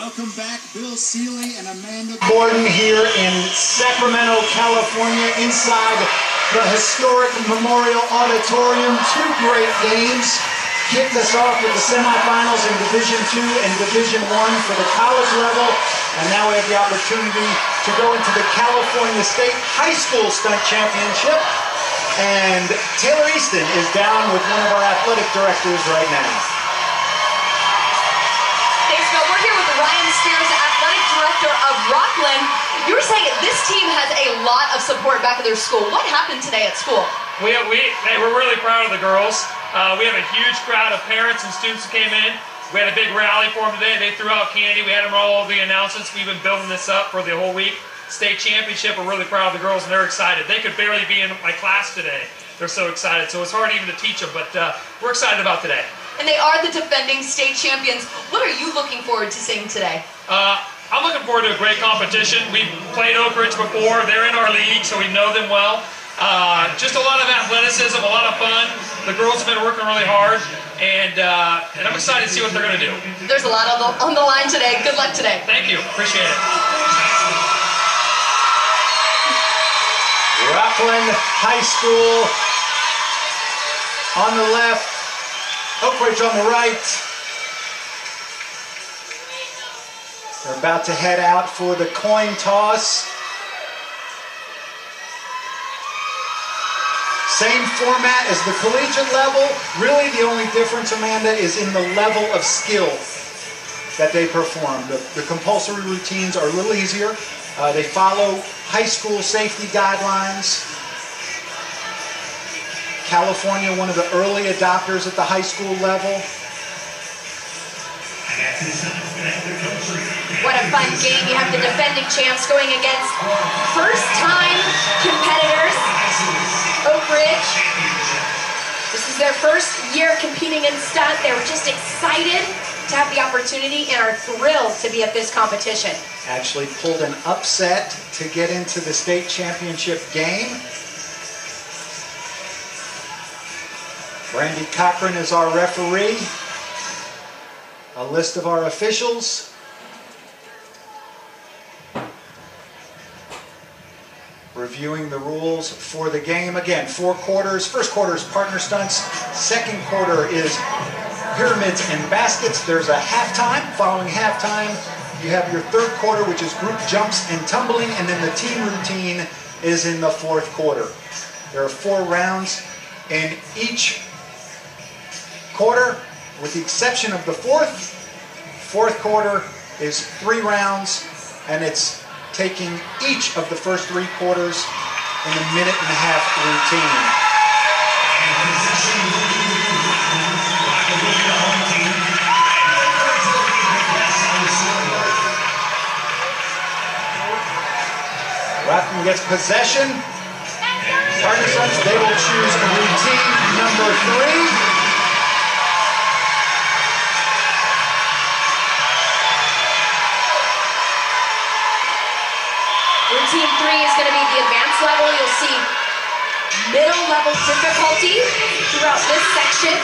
Welcome back, Bill Seeley and Amanda Gordon here in Sacramento, California, inside the historic Memorial Auditorium. Two great games kicked us off with the semifinals in Division II and Division I for the college level, and now we have the opportunity to go into the California State High School Stunt Championship. And Taylor Easton is down with one of our athletic directors right now. Thanks, Bill. We're here with Ryan Spears, athletic director of Rocklin. You were saying this team has a lot of support back at their school. What happened today at school? We're really proud of the girls. We have a huge crowd of parents and students who came in. We had a big rally for them today. They threw out candy. We had them roll all the announcements. We've been building this up for the whole week. State championship. We're really proud of the girls, and they're excited. They could barely be in my class today. They're so excited. So it's hard even to teach them, but we're excited about today. And they are the defending state champions. What are you looking forward to seeing today? I'm looking forward to a great competition. We've played OakRidge before. They're in our league, so we know them well. Just a lot of athleticism, a lot of fun. The girls have been working really hard, and I'm excited to see what they're going to do. There's a lot on the line today. Good luck today. Thank you. Appreciate it. Rocklin High School on the left, OakRidge on the right. They're about to head out for the coin toss. Same format as the collegiate level. Really the only difference, Amanda, is in the level of skill that they perform. The compulsory routines are a little easier. They follow high school safety guidelines. California, one of the early adopters at the high school level. What a fun game. You have the defending champs going against first-time competitors, OakRidge. This is their first year competing in stunt. They were just excited to have the opportunity and are thrilled to be at this competition. Actually pulled an upset to get into the state championship game. Brandy Cochran is our referee. A list of our officials. Reviewing the rules for the game. Again, 4 quarters. First quarter is partner stunts. Second quarter is pyramids and baskets. There's a halftime. Following halftime, you have your third quarter, which is group jumps and tumbling, and then the team routine is in the fourth quarter. There are 4 rounds in each quarter, with the exception of the fourth. Fourth quarter is 3 rounds, and it's taking each of the first 3 quarters in a minute-and-a-half routine. Rocklin gets possession. Partner stunts, they will choose routine number 3. Routine 3 is going to be the advanced level. You'll see middle level difficulty throughout this section.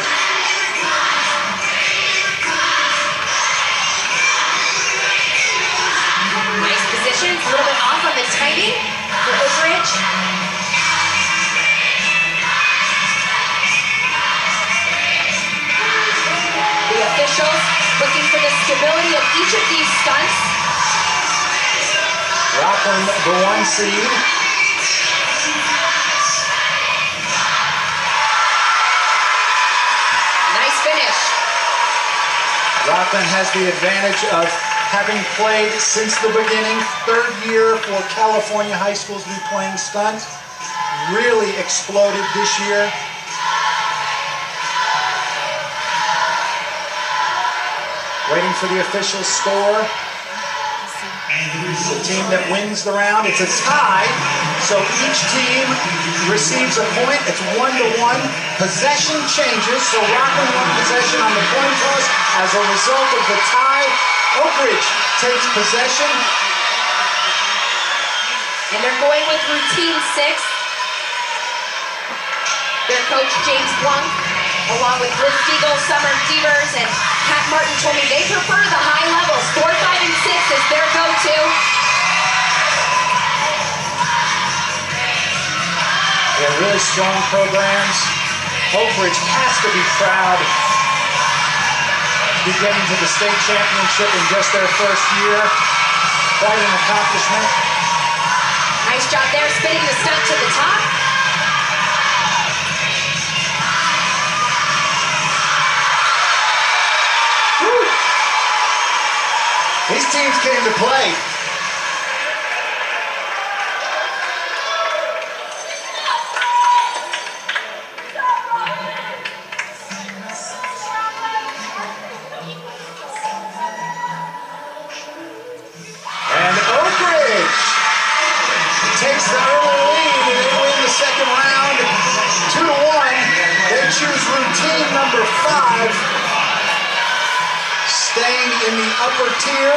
Nice positions, a little bit off on the timing for OakRidge. The officials looking for the stability of each of these stunts. Rocklin, the 1 seed. Nice finish. Rocklin has the advantage of having played since the beginning. 3rd year for California high schools to be playing stunt. Really exploded this year. Waiting for the official score. The team that wins the round, it's a tie, so each team receives a point. It's 1-1. Possession changes, so Rocklin won possession on the coin toss. As a result of the tie, OakRidge takes possession. And they're going with routine 6. Their coach, James Plunk. along with Liz Stiegel, Summer Devers, and Pat Martin told me they prefer the high levels. 4, 5, and 6 is their go-to. They're really strong programs. OakRidge has to be proud to be getting to the state championship in just their first year. Quite an accomplishment. Nice job there, spinning the stunt to the top. Woo. These teams came to play. Takes the early lead and they win the second round 2-1. They choose routine number 5, staying in the upper tier.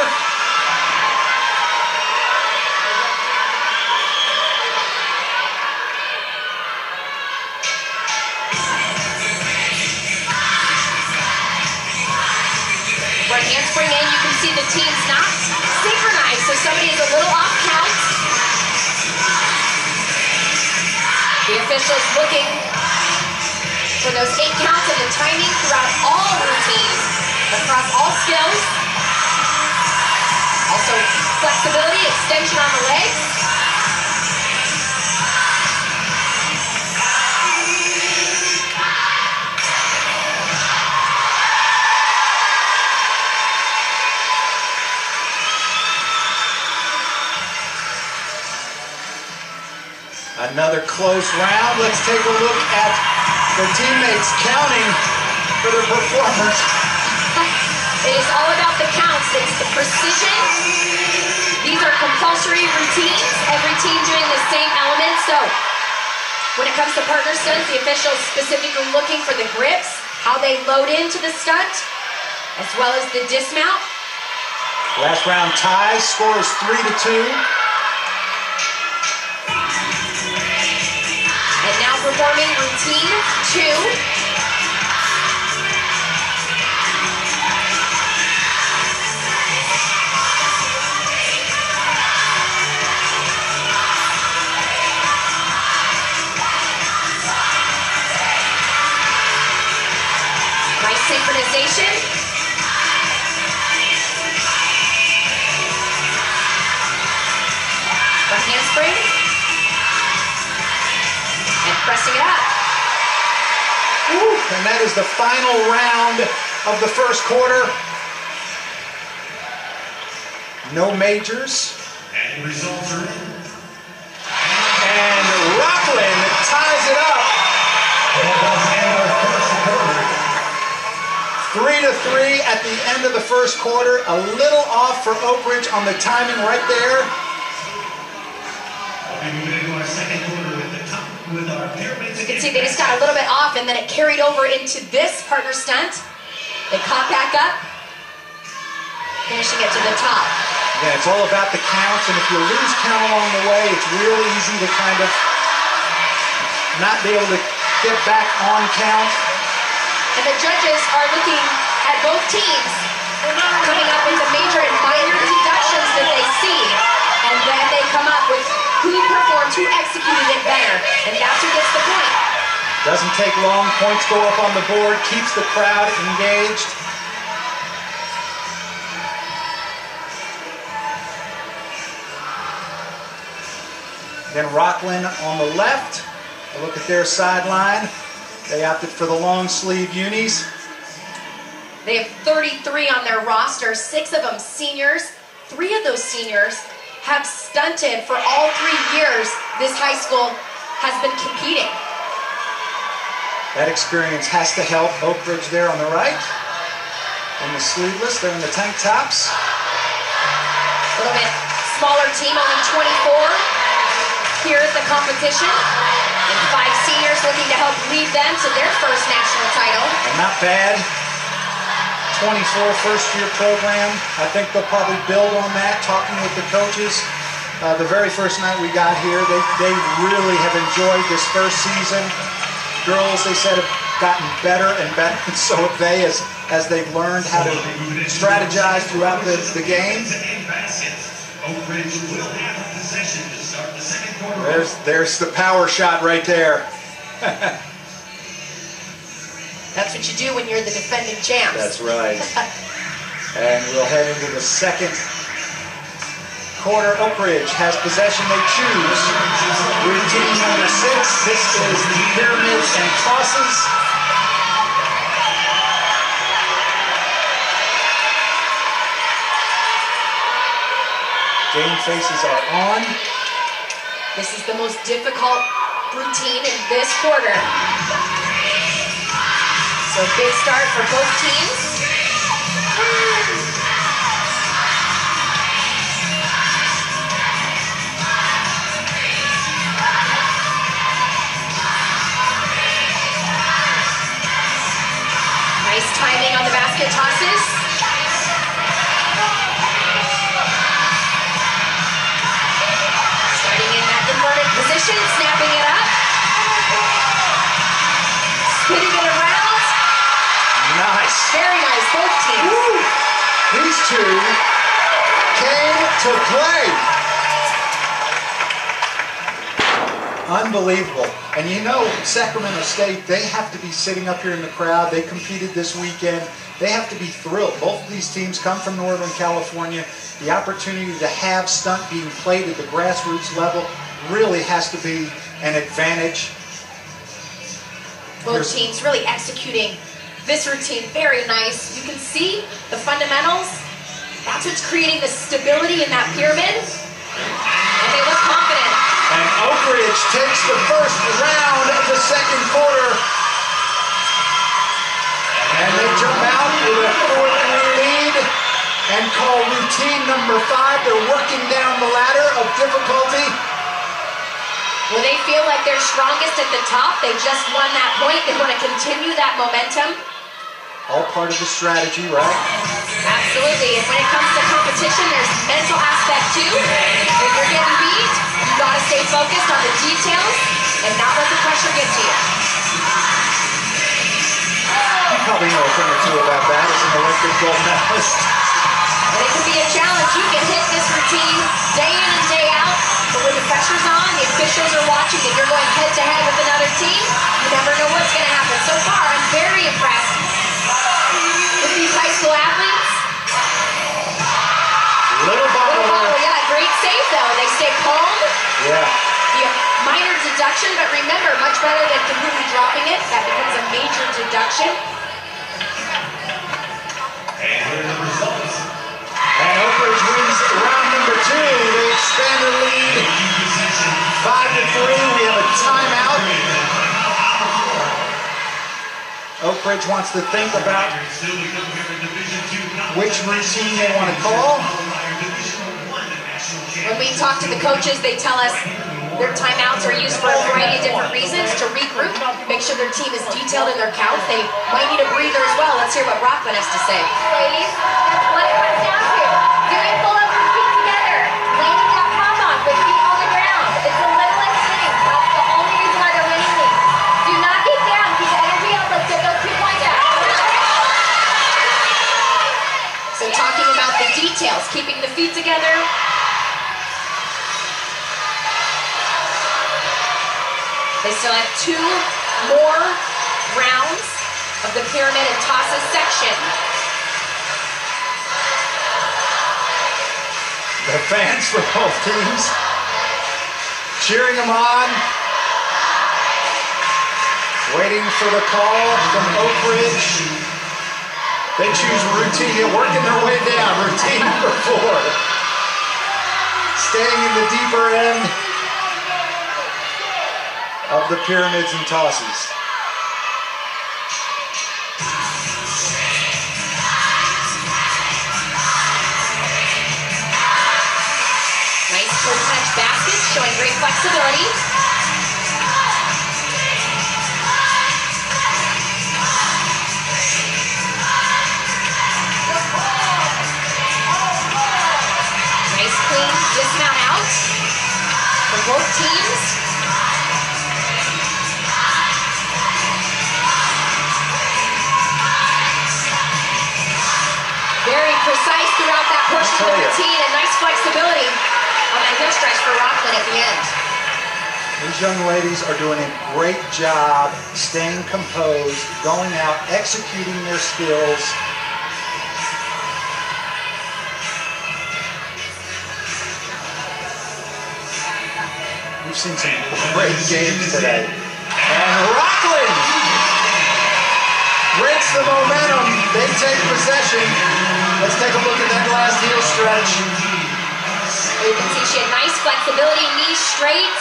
Right handspring in, you can see the team's not synchronized, so somebody is a little off count. The officials looking for those 8 counts and the timing throughout all routines, across all skills. Also flexibility, extension on the legs. Another close round. Let's take a look at the teammates counting for their performance. It is all about the counts. It's the precision. These are compulsory routines. Every team doing the same element. So when it comes to partner stunts, the officials specifically looking for the grips, how they load into the stunt, as well as the dismount. Last round ties. Score is 3-2. And now performing routine 2. Nice synchronization. Front handspring. And pressing it up. Woo. And that is the final round of the first quarter. No majors. And results are in. And Rocklin ties it up. 3-3 at the end of the first quarter. A little off for OakRidge on the timing right there. And we're going to go our second quarter with our pyramids. You can see they just got a little bit off and then it carried over into this partner stunt. They caught back up, finishing it to the top. Yeah, it's all about the counts, and if you lose count along the way, it's real easy to kind of not be able to get back on count. And the judges are looking at both teams, coming up with the major and minor deductions that they see, and then they come up with who performed, who executed it better, and that's who gets the point. Doesn't take long, points go up on the board, keeps the crowd engaged. Then Rocklin on the left. A look at their sideline. They opted for the long sleeve unis. They have 33 on their roster, 6 of them seniors. 3 of those seniors have stunted for all 3 years this high school has been competing. That experience has to help. OakRidge there on the right. In the sleeveless, they're in the tank tops. A little bit smaller team, only 24 here at the competition. And 5 seniors looking to help lead them to their first national title. And not bad. 24 first-year program. I think they'll probably build on that, talking with the coaches. The very first night we got here, they really have enjoyed this first season. Girls, they said, have gotten better and better, and so have they as they've learned how to strategize throughout the game. OakRidge will have possession to start the second quarter. There's the power shot right there. That's what you do when you're the defending champs. That's right. And we'll head into the second quarter. OakRidge has possession. They choose routine number 6. This is the pyramids and tosses. Game faces are on. This is the most difficult routine in this quarter. So big start for both teams. Nice timing on the basket tosses. Starting in that inverted position, snapping it up. Spinning it around. Nice. Very nice, both teams. Woo. These two came to play. Unbelievable. And you know, Sacramento State, they have to be sitting up here in the crowd. They competed this weekend. They have to be thrilled. Both of these teams come from Northern California. The opportunity to have stunt being played at the grassroots level really has to be an advantage. Both teams really executing this routine very nice. You can see the fundamentals. That's what's creating the stability in that pyramid. And they look confident. And OakRidge takes the first round of the second quarter. And they jump out with a 4-3 lead and call routine number 5. They're working down the ladder of difficulty. When they feel like they're strongest at the top, they just won that point. They want to continue that momentum. All part of the strategy, right? Absolutely. And when it comes to competition, there's mental aspect too. If you're getting beat, you got to stay focused on the details and not let the pressure get to you. You probably know a thing or two about that as an Olympic gold medalist. And it can be a challenge. You can hit this routine day in and day out, but when the pressure's on, the officials are watching, and you're going head-to-head with another team, you never know what's going to happen. So far, I'm very impressed with these high school athletes. Little bottle, yeah, great save though. They stay calm. Yeah. The minor deduction, but remember, much better than completely dropping it. That becomes a major deduction. And here are the results. And OakRidge wins round number 2. They expand their lead 5-3. We have a timeout. OakRidge wants to think about which routine they want to call. When we talk to the coaches, they tell us their timeouts are used for a variety of different reasons, to regroup, make sure their team is detailed in their counts. They might need a breather as well. Let's hear what Rocklin has to say. Ladies, that's what it comes down to. Doing pull-ups with feet together. Landing that pom-pom with feet on the ground. It's the littlest thing. That's the only reason why they're winning these. Do not get down. Keep the energy up. Let's get those 2 points out. So talking about the details, keeping the feet together. They still have 2 more rounds of the pyramid and tosses section. The fans for both teams cheering them on, waiting for the call from OakRidge. They choose routine. They're working their way down. Routine number 4. Staying in the deeper end of the pyramids and tosses. Nice toe-touch baskets, showing great flexibility. Nice clean dismount out for both teams. to the routine, and nice flexibility on that heel stretch for Rocklin at the end. These young ladies are doing a great job staying composed, going out, executing their skills. We've seen some great games today. And Rocklin breaks the momentum. They take possession. Let's take a look at that last heel stretch. You can see she had nice flexibility, knees straight.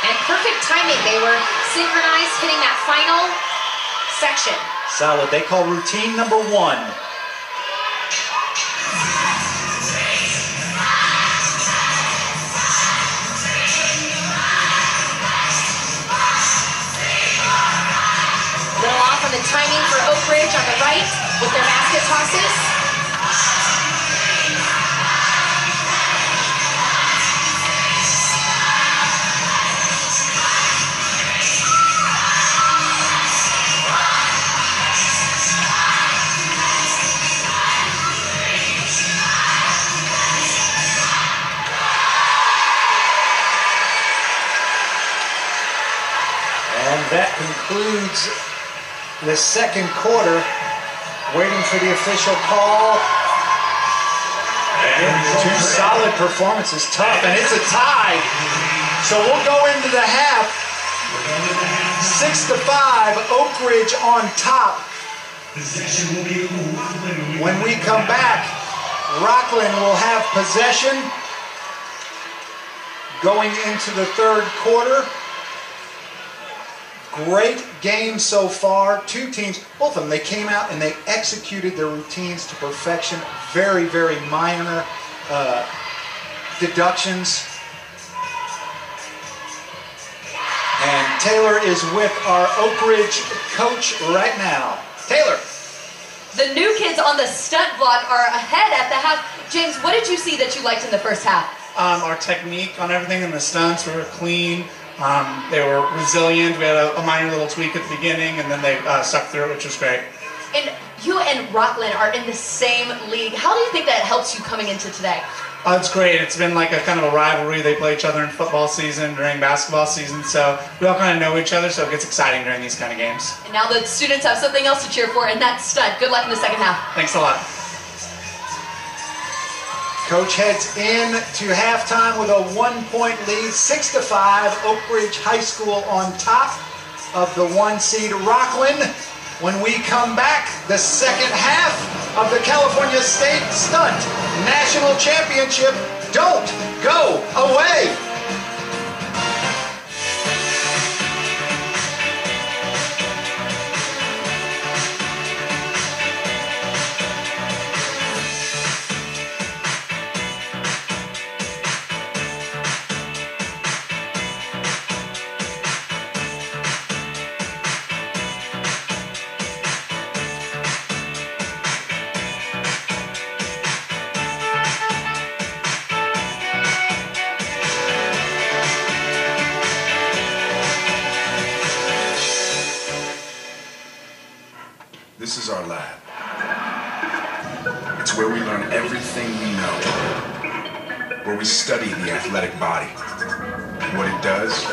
And perfect timing. They were synchronized, hitting that final section. Solid. They call routine number 1. Little off on the timing for OakRidge on the right with their basket tosses. And that concludes the second quarter. Waiting for the official call. And 2 solid performances, tough, and it's a tie. So we'll go into the half. 6-5, OakRidge on top. When we come back, Rocklin will have possession going into the third quarter. Great game so far. 2 teams, both of them, they came out and they executed their routines to perfection. Very, very minor deductions. And Taylor is with our OakRidge coach right now. Taylor. The new kids on the stunt block are ahead at the half. James, what did you see that you liked in the first half? Our technique on everything in the stunts, we were clean. They were resilient. We had a minor little tweak at the beginning, and then they stuck through it, which was great. And you and Rocklin are in the same league. How do you think that helps you coming into today? It's great. It's been like a kind of a rivalry. They play each other in football season, during basketball season, so we all kind of know each other, so it gets exciting during these kind of games. And now the students have something else to cheer for, and that's stunt. Good luck in the second half. Thanks a lot. Coach heads in to halftime with a 1-point lead, 6-5. OakRidge High School on top of the 1 seed Rocklin. When we come back, the second half of the California State Stunt National Championship. Don't go away. This is our lab. It's where we learn everything we know. Where we study the athletic body, what it does,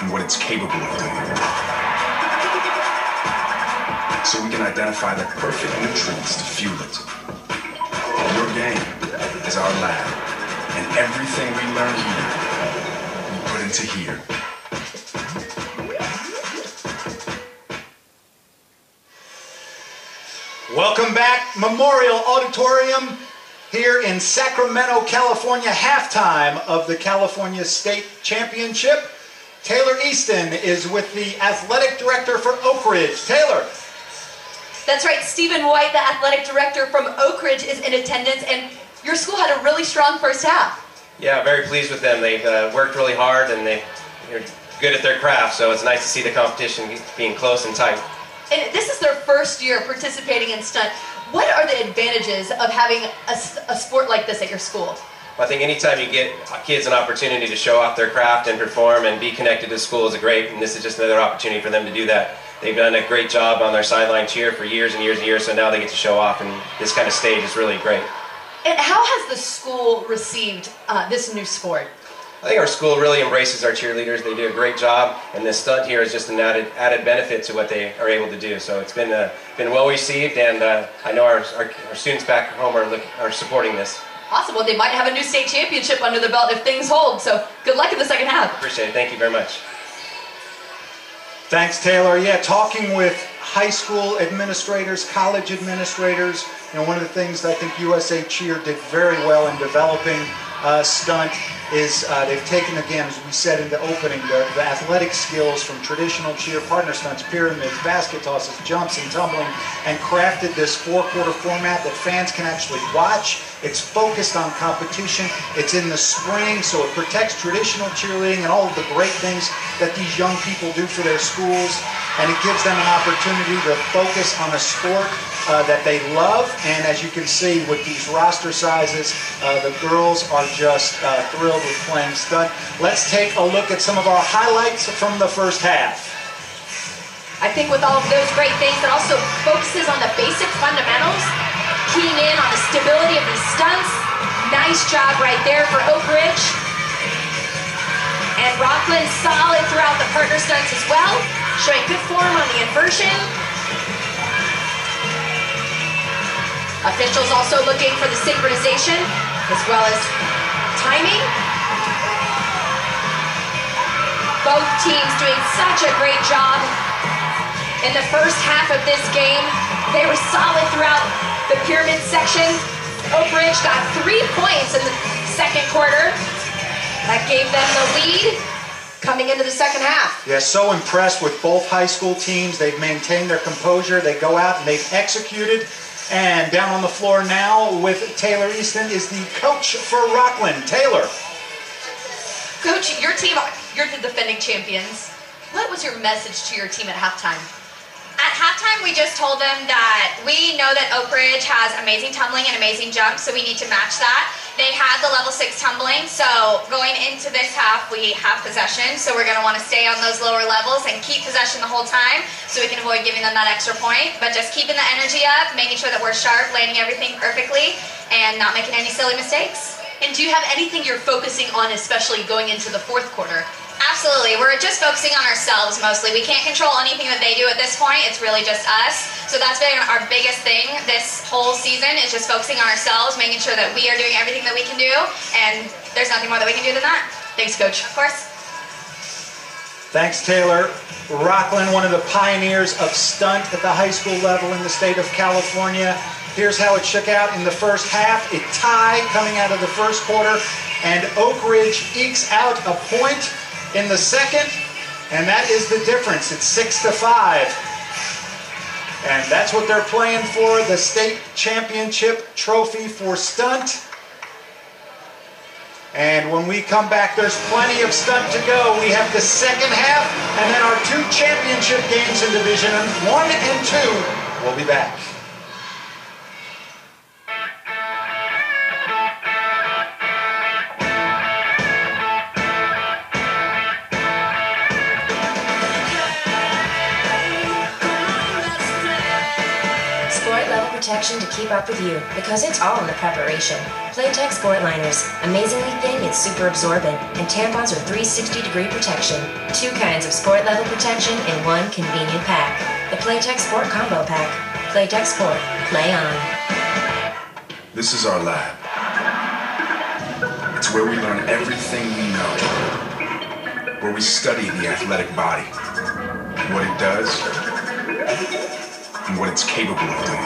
and what it's capable of doing. So we can identify the perfect nutrients to fuel it. Your game is our lab, and everything we learn here, we put into here. Welcome back, Memorial Auditorium here in Sacramento, California, halftime of the California State Championship. Taylor Easton is with the athletic director for OakRidge. Taylor. That's right, Stephen White, the athletic director from OakRidge, is in attendance, and your school had a really strong first half. Yeah, very pleased with them. They've worked really hard, and they're good at their craft, so it's nice to see the competition being close and tight. And this is their first year participating in stunt. What are the advantages of having a sport like this at your school? I think anytime you get kids an opportunity to show off their craft and perform and be connected to school is great, and this is just another opportunity for them to do that. They've done a great job on their sideline cheer for years and years and years, so now they get to show off, and this kind of stage is really great. And how has the school received this new sport? I think our school really embraces our cheerleaders. They do a great job, and this stunt here is just an added benefit to what they are able to do. So it's been well received, and I know our students back home are supporting this. Awesome. Well, they might have a new state championship under the belt if things hold. So good luck in the second half. Appreciate it. Thank you very much. Thanks, Taylor. Yeah, talking with high school administrators, college administrators, one of the things that I think USA Cheer did very well in developing Stunt is they've taken, again, as we said in the opening, the athletic skills from traditional cheer, partner stunts, pyramids, basket tosses, jumps, and tumbling, and crafted this 4-quarter format that fans can actually watch. It's focused on competition. It's in the spring, so it protects traditional cheerleading and all of the great things that these young people do for their schools, and it gives them an opportunity to focus on a sport that they love. And as you can see with these roster sizes, the girls are just thrilled with playing Stunt. Let's take a look at some of our highlights from the first half. I think with all of those great things, it also focuses on the basic fundamentals, keying in on the stability of these stunts. Nice job right there for OakRidge. And Rocklin solid throughout the partner stunts as well, showing good form on the inversion. Officials also looking for the synchronization as well as timing. Both teams doing such a great job in the first half of this game. They were solid throughout the pyramid section. OakRidge got 3 points in the second quarter. That gave them the lead coming into the second half. Yeah, so impressed with both high school teams. They've maintained their composure. They go out and they've executed. And down on the floor now with Taylor Easton is the coach for Rocklin. Taylor. Coach, your team, you're the defending champions. What was your message to your team at halftime? At halftime, we just told them that we know that OakRidge has amazing tumbling and amazing jumps, so we need to match that. They had the level 6 tumbling, so going into this half, we have possession, so we're going to want to stay on those lower levels and keep possession the whole time so we can avoid giving them that extra point, but just keeping the energy up, making sure that we're sharp, landing everything perfectly, and not making any silly mistakes. And do you have anything you're focusing on, especially going into the fourth quarter? Absolutely. We're just focusing on ourselves mostly. We can't control anything that they do at this point. It's really just us. So that's been our biggest thing this whole season, is just focusing on ourselves, making sure that we are doing everything that we can do, and there's nothing more that we can do than that. Thanks, Coach. Of course. Thanks, Taylor. Rocklin, one of the pioneers of Stunt at the high school level in the state of California. Here's how it shook out in the first half. It tied coming out of the first quarter, and OakRidge ekes out a point in the second, and that is the difference. It's 6-5. And that's what they're playing for, the state championship trophy for Stunt. And when we come back, there's plenty of Stunt to go. We have the second half, and then our 2 championship games in Division 1 and 2. We'll be back. Protection to keep up with you, because it's all in the preparation. Playtex Sport Liners, amazingly thin yet super absorbent, and tampons are 360-degree protection. 2 kinds of sport level protection in 1 convenient pack. The Playtex Sport Combo Pack. Playtex Sport. Play on. This is our lab. It's where we learn everything we know. Where we study the athletic body. What it does, and what it's capable of doing.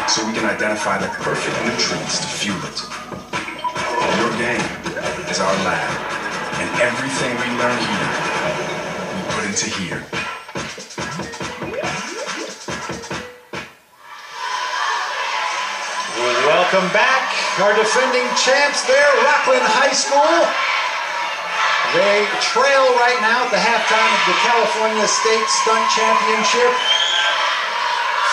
So we can identify the perfect nutrients to fuel it. Your game is our lab, and everything we learn here, we put into here. Welcome back. Our defending champs there, Rocklin High School. They trail right now at the halftime of the California State Stunt Championship,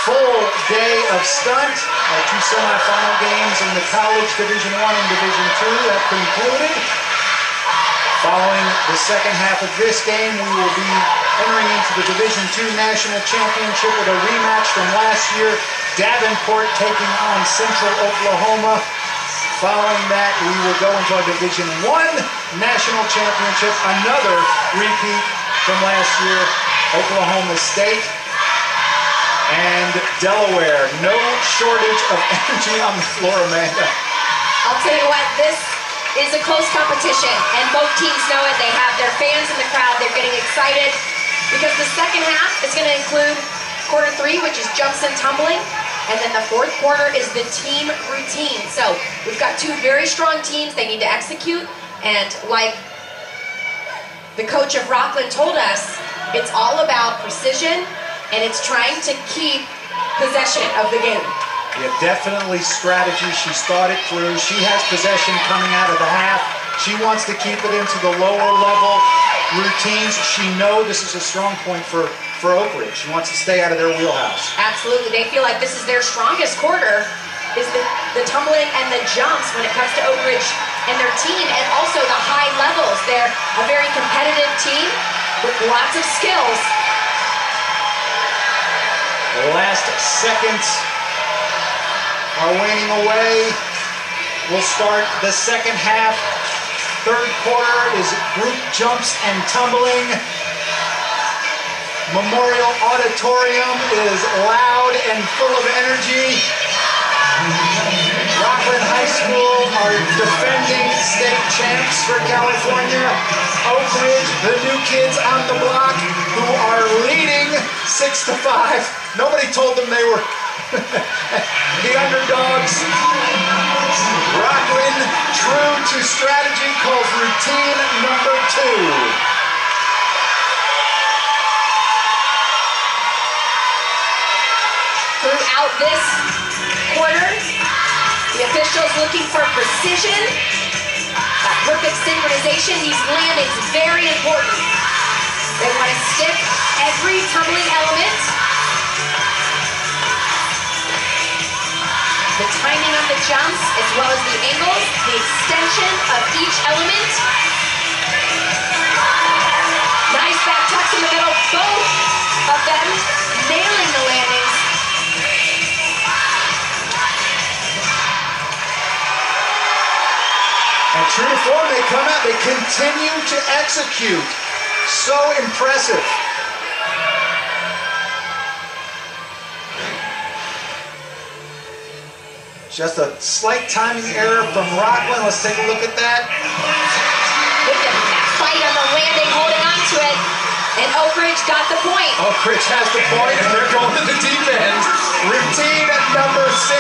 full day of stunt. Our two semifinal games in the college Division I and Division II have concluded. Following the second half of this game, we will be entering into the Division II National Championship with a rematch from last year, Davenport taking on Central Oklahoma. Following that, we will go into our Division I National Championship, another repeat from last year, Oklahoma State and Delaware. No shortage of energy on the floor, Amanda. I'll tell you what, this is a close competition, and both teams know it. They have their fans in the crowd. They're getting excited because the second half is going to include quarter 3, which is jumps and tumbling, and then the fourth quarter is the team routine. So we've got two very strong teams. They need to execute, and like the coach of Rocklin told us, it's all about precision, and it's trying to keep possession of the game. Yeah, definitely strategy. She's thought it through. She has possession coming out of the half. She wants to keep it into the lower level routines. She knows this is a strong point for OakRidge. She wants to stay out of their wheelhouse. Absolutely. They feel like this is their strongest quarter, is the tumbling and the jumps when it comes to OakRidge and their team, and also the high levels. They're a very competitive team with lots of skills. Last seconds are waning away. We'll start the second half. Third quarter is group jumps and tumbling. Memorial Auditorium is loud and full of energy. Rocklin High School are defending state champs for California. OakRidge, the new kids on the block, who are leading 6-5. Nobody told them they were the underdogs. Rocklin, true to strategy, calls routine number 2. Throughout this quarter, the officials looking for precision, that perfect synchronization. These landings, very important. They want to stick every tumbling element. The timing on the jumps, as well as the angles, the extension of each element. Nice back tucks in the middle, both of them nailing the landings. And true to form, they come out, they continue to execute. So impressive. Just a slight timing error from Rocklin. Let's take a look at that. Look at that fight on the landing, holding on to it. And OakRidge got the point. OakRidge has the point, and they're going to the deep end. Routine at number 6.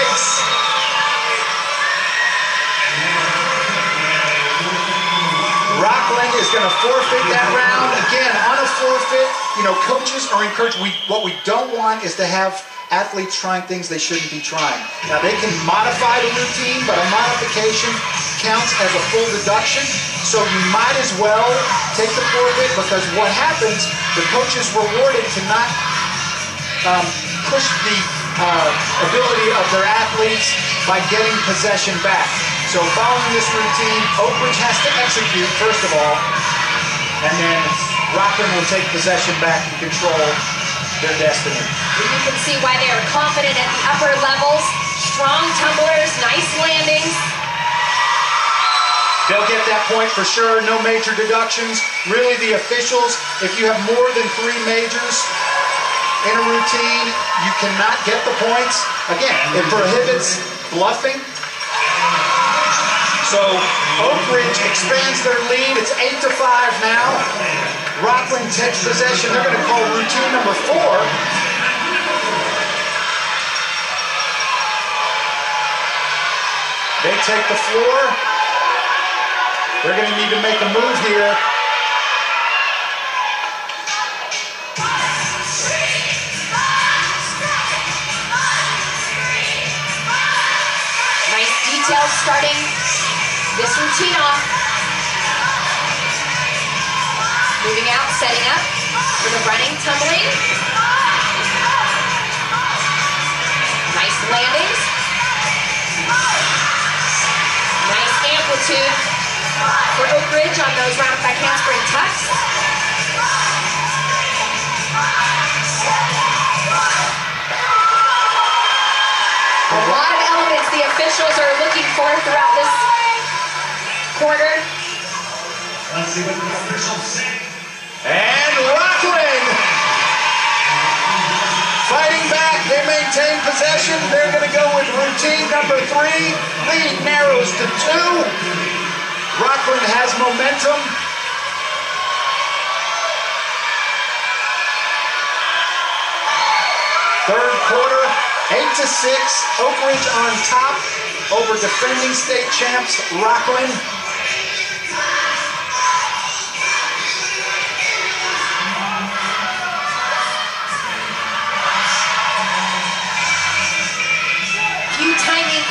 Rocklin is going to forfeit that round. Again, on a forfeit, coaches are encouraged. What we don't want is to have athletes trying things they shouldn't be trying. Now, they can modify the routine, but a modification counts as a full deduction. So you might as well take the forfeit, because what happens, the coach is rewarded to not push the ability of their athletes by getting possession back. So following this routine, OakRidge has to execute, first of all, and then Rocklin will take possession back and control their destiny. You can see why they are confident at the upper levels. Strong tumblers, nice landings. They'll get that point for sure, no major deductions. Really, the officials, if you have more than 3 majors in a routine, you cannot get the points. Again, it prohibits bluffing. So OakRidge expands their lead. It's 8-5 now. Rocklin takes possession. They're going to call routine number 4. They take the floor. They're going to need to make a move here. Nice details starting this routine off. Moving out, setting up for the running, tumbling. landings. Nice amplitude for OakRidge on those round back handspring tucks. A lot of elements the officials are looking for throughout this quarter. Let's see what the officials say. And Rocklin fighting back. They maintain possession. They're going to go with routine number 3. Lead narrows to 2. Rocklin has momentum. Third quarter, 8-6. OakRidge on top over defending state champs Rocklin.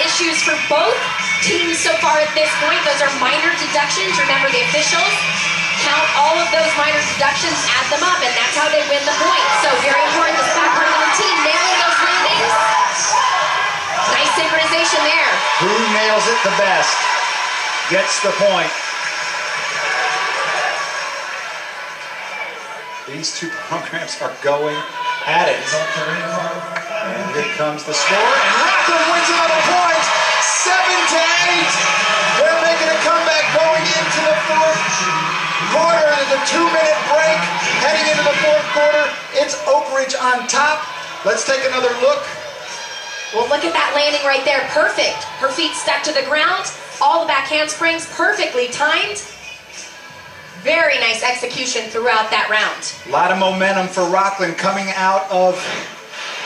Issues for both teams so far at this point. Those are minor deductions. Remember, the officials count all of those minor deductions, add them up, and that's how they win the point. So very important, this back part of the routine, nailing those landings. Nice synchronization there. Who nails it the best gets the point. These two programs are going at it. And here comes the score, and Rocklin wins another point, 7-8. They're making a comeback going into the fourth quarter. There's a 2-minute break heading into the fourth quarter. It's OakRidge on top. Let's take another look. Well, look at that landing right there, perfect. Her feet stuck to the ground, all the back handsprings perfectly timed. Very nice execution throughout that round. A lot of momentum for Rocklin coming out of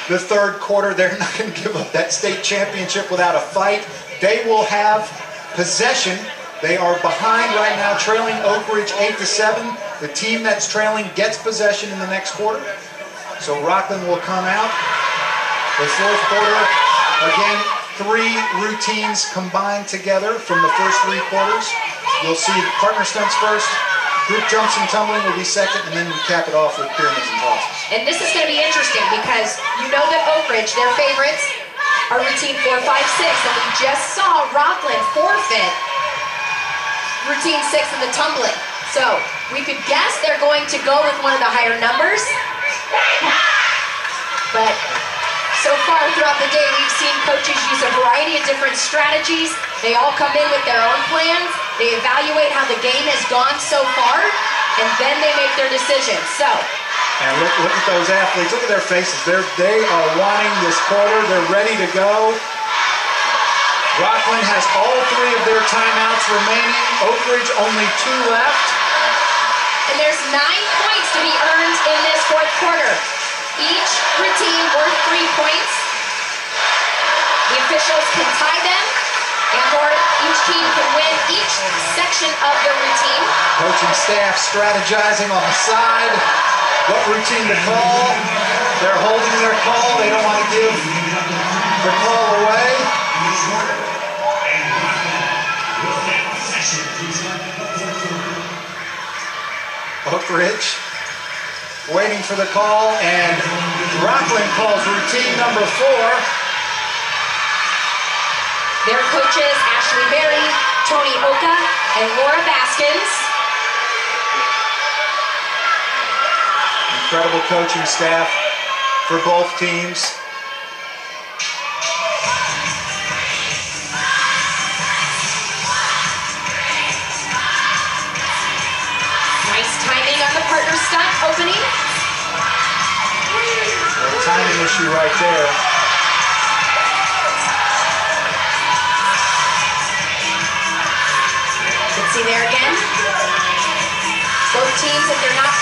the third quarter. They're not going to give up that state championship without a fight. They will have possession. They are behind right now, trailing OakRidge 8-7. The team that's trailing gets possession in the next quarter. So Rocklin will come out. The fourth quarter, again, 3 routines combined together from the first 3 quarters. You'll see partner stunts first. Group jumps and tumbling will be second, and then we cap it off with pyramids and tosses. And this is going to be interesting because you know that OakRidge, their favorites, are routine 4, 5, 6, and we just saw Rocklin forfeit routine 6 in the tumbling. So we could guess they're going to go with one of the higher numbers. But so far throughout the day, we've seen coaches use a variety of different strategies. They all come in with their own plans. They evaluate how the game has gone so far, and then they make their decisions. So, and look at those athletes. Look at their faces. They are wanting this quarter. They're ready to go. Rocklin has all 3 of their timeouts remaining. OakRidge only 2 left. And there's 9 points to be earned in this fourth quarter. Each routine worth 3 points. The officials can tie them, and/or each team can win each section of the routine. Coaching staff strategizing on the side. What routine to call. They're holding their call. They don't want to give the call away. OakRidge waiting for the call, and Rocklin calls routine number 4. Their coaches, Ashley Berry, Tony Oka, and Laura Baskins. Incredible coaching staff for both teams. Nice timing on the partner stunt opening. A timing issue right there. See there again. Both teams, if they're not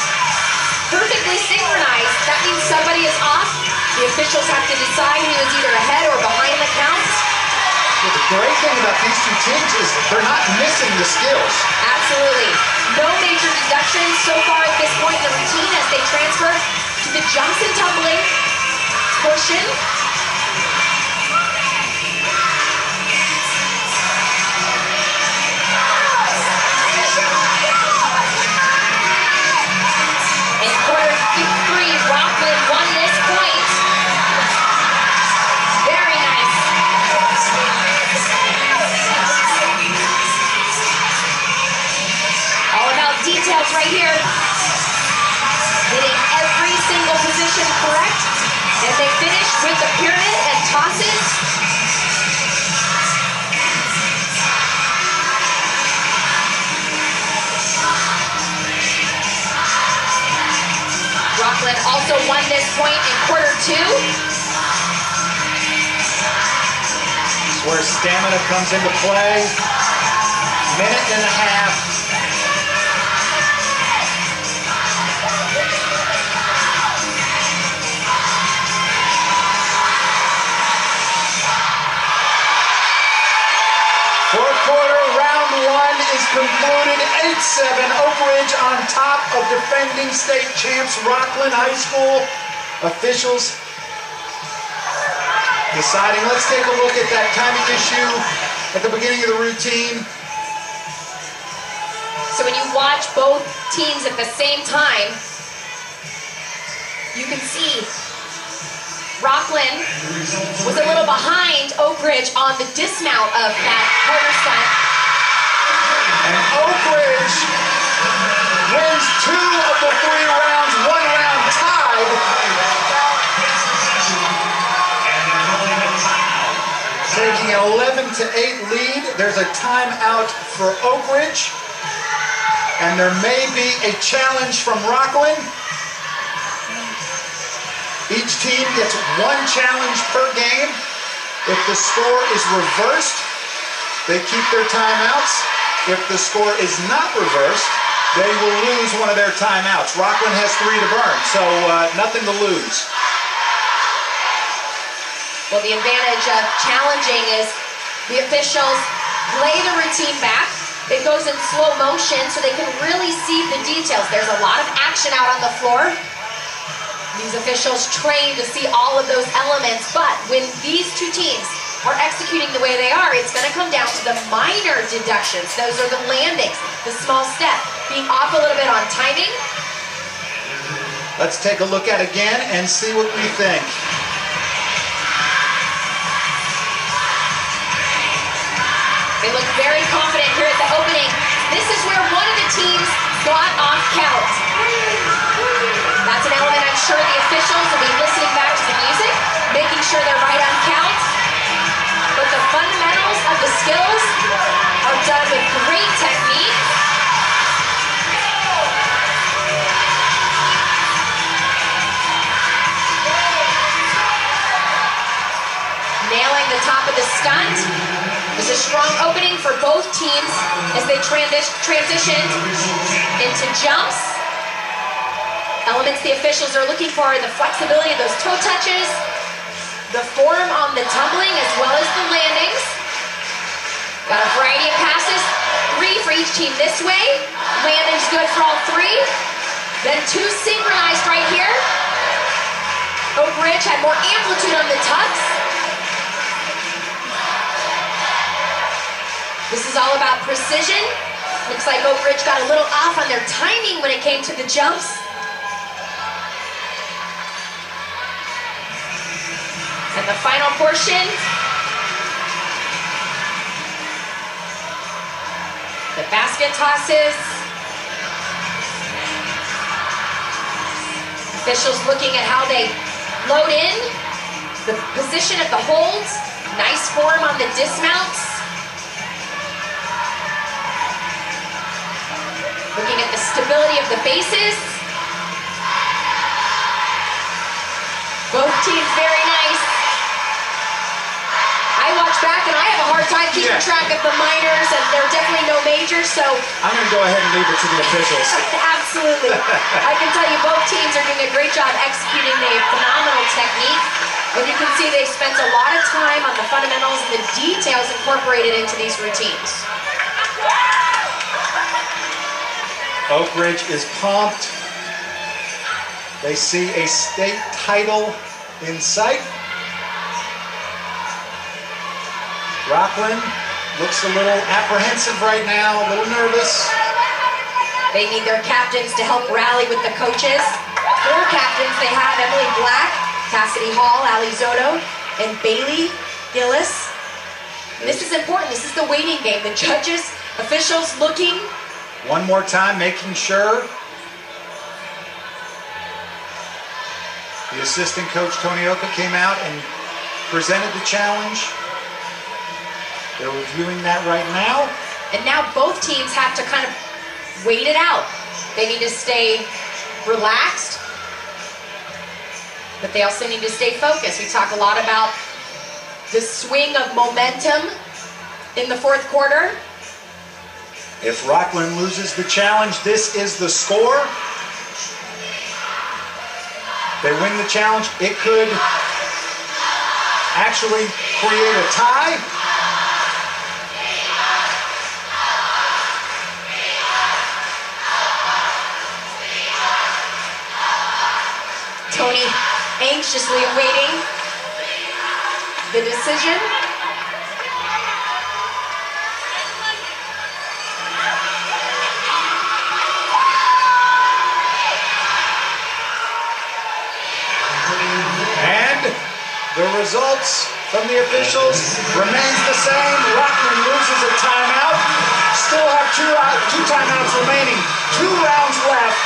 perfectly synchronized, that means somebody is off. The officials have to decide who is either ahead or behind the count. Well, the great thing about these 2 teams is they're not missing the skills. Absolutely. No major deductions so far at this point in the routine as they transfer to the jumps and tumbling portion. Rocklin won this point. Very nice. details right here. Hitting every single position correct. And they finish with the pyramid and tosses. Rocklin also won this point in quarter 2. Where stamina comes into play. Minute and a half. Fourth quarter, round 1 is concluded. 8-7, OakRidge on top of defending state champs Rocklin High School. Officials deciding, let's take a look at that timing issue at the beginning of the routine. So when you watch both teams at the same time, you can see Rocklin was a little behind OakRidge on the dismount of that partner stunt. And OakRidge wins 2 of the 3 rounds, 1 round tied. Taking an 11-8 lead. There's a timeout for OakRidge. And there may be a challenge from Rocklin. Each team gets 1 challenge per game. If the score is reversed, they keep their timeouts. If the score is not reversed, they will lose one of their timeouts. Rocklin has 3 to burn, so nothing to lose. Well, the advantage of challenging is the officials play the routine back. It goes in slow motion so they can really see the details. There's a lot of action out on the floor. These officials train to see all of those elements, but when these 2 teams are executing the way they are, it's going to come down to the minor deductions. Those are the landings, the small step, being off a little bit on timing. Let's take a look at it again and see what we think. They look very confident here at the opening. This is where one of the teams got off count. That's an element I'm sure the officials will be listening back to the music, making sure they're right on count. But the fundamentals of the skills are done with great technique. Nailing the top of the stunt. It was a strong opening for both teams as they transitioned into jumps. Elements the officials are looking for are the flexibility of those toe touches, the form on the tumbling as well as the landings. Got a variety of passes, 3 for each team this way. Landings good for all 3. Then 2 synchronized right here. OakRidge had more amplitude on the tucks. This is all about precision. Looks like OakRidge got a little off on their timing when it came to the jumps. And the final portion. The basket tosses. Officials looking at how they load in. The position of the holds. Nice form on the dismounts. Looking at the stability of the bases. Both teams very nice. I watch back and I have a hard time keeping track of the minors, and there are definitely no majors, so I'm going to go ahead and leave it to the officials. Absolutely. I can tell you both teams are doing a great job executing the phenomenal technique. And you can see they spent a lot of time on the fundamentals and the details incorporated into these routines. OakRidge is pumped. They see a state title in sight. Rocklin looks a little apprehensive right now, a little nervous. They need their captains to help rally with the coaches. 4 captains they have: Emily Black, Cassidy Hall, Ali Zotto, and Bailey Gillis. This is important. This is the waiting game. The judges, officials looking One more time, making sure. The assistant coach, Tony Oka, came out and presented the challenge. They're reviewing that right now. And now both teams have to kind of wait it out. They need to stay relaxed, but they also need to stay focused. We talk a lot about the swing of momentum in the fourth quarter. If Rocklin loses the challenge, this is the score. They win the challenge. It could actually create a tie. Tony anxiously awaiting the decision. And the results from the officials remains the same. Rocklin loses a timeout. Still have two timeouts remaining. 2 rounds left.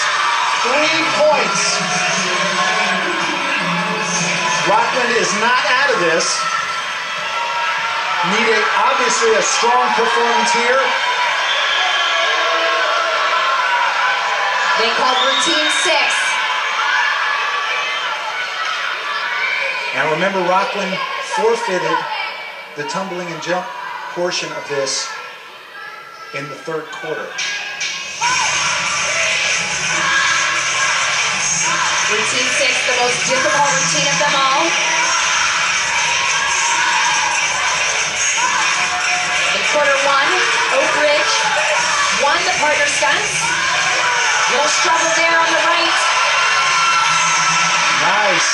3 points. Rocklin is not out of this. Need obviously a strong performance here. They called routine 6. Now remember, Rocklin forfeited the tumbling and jump portion of this in the third quarter. Routine 6, the most difficult routine of them all. In quarter 1, OakRidge won the partner stunts. Little struggle there on the right. Nice.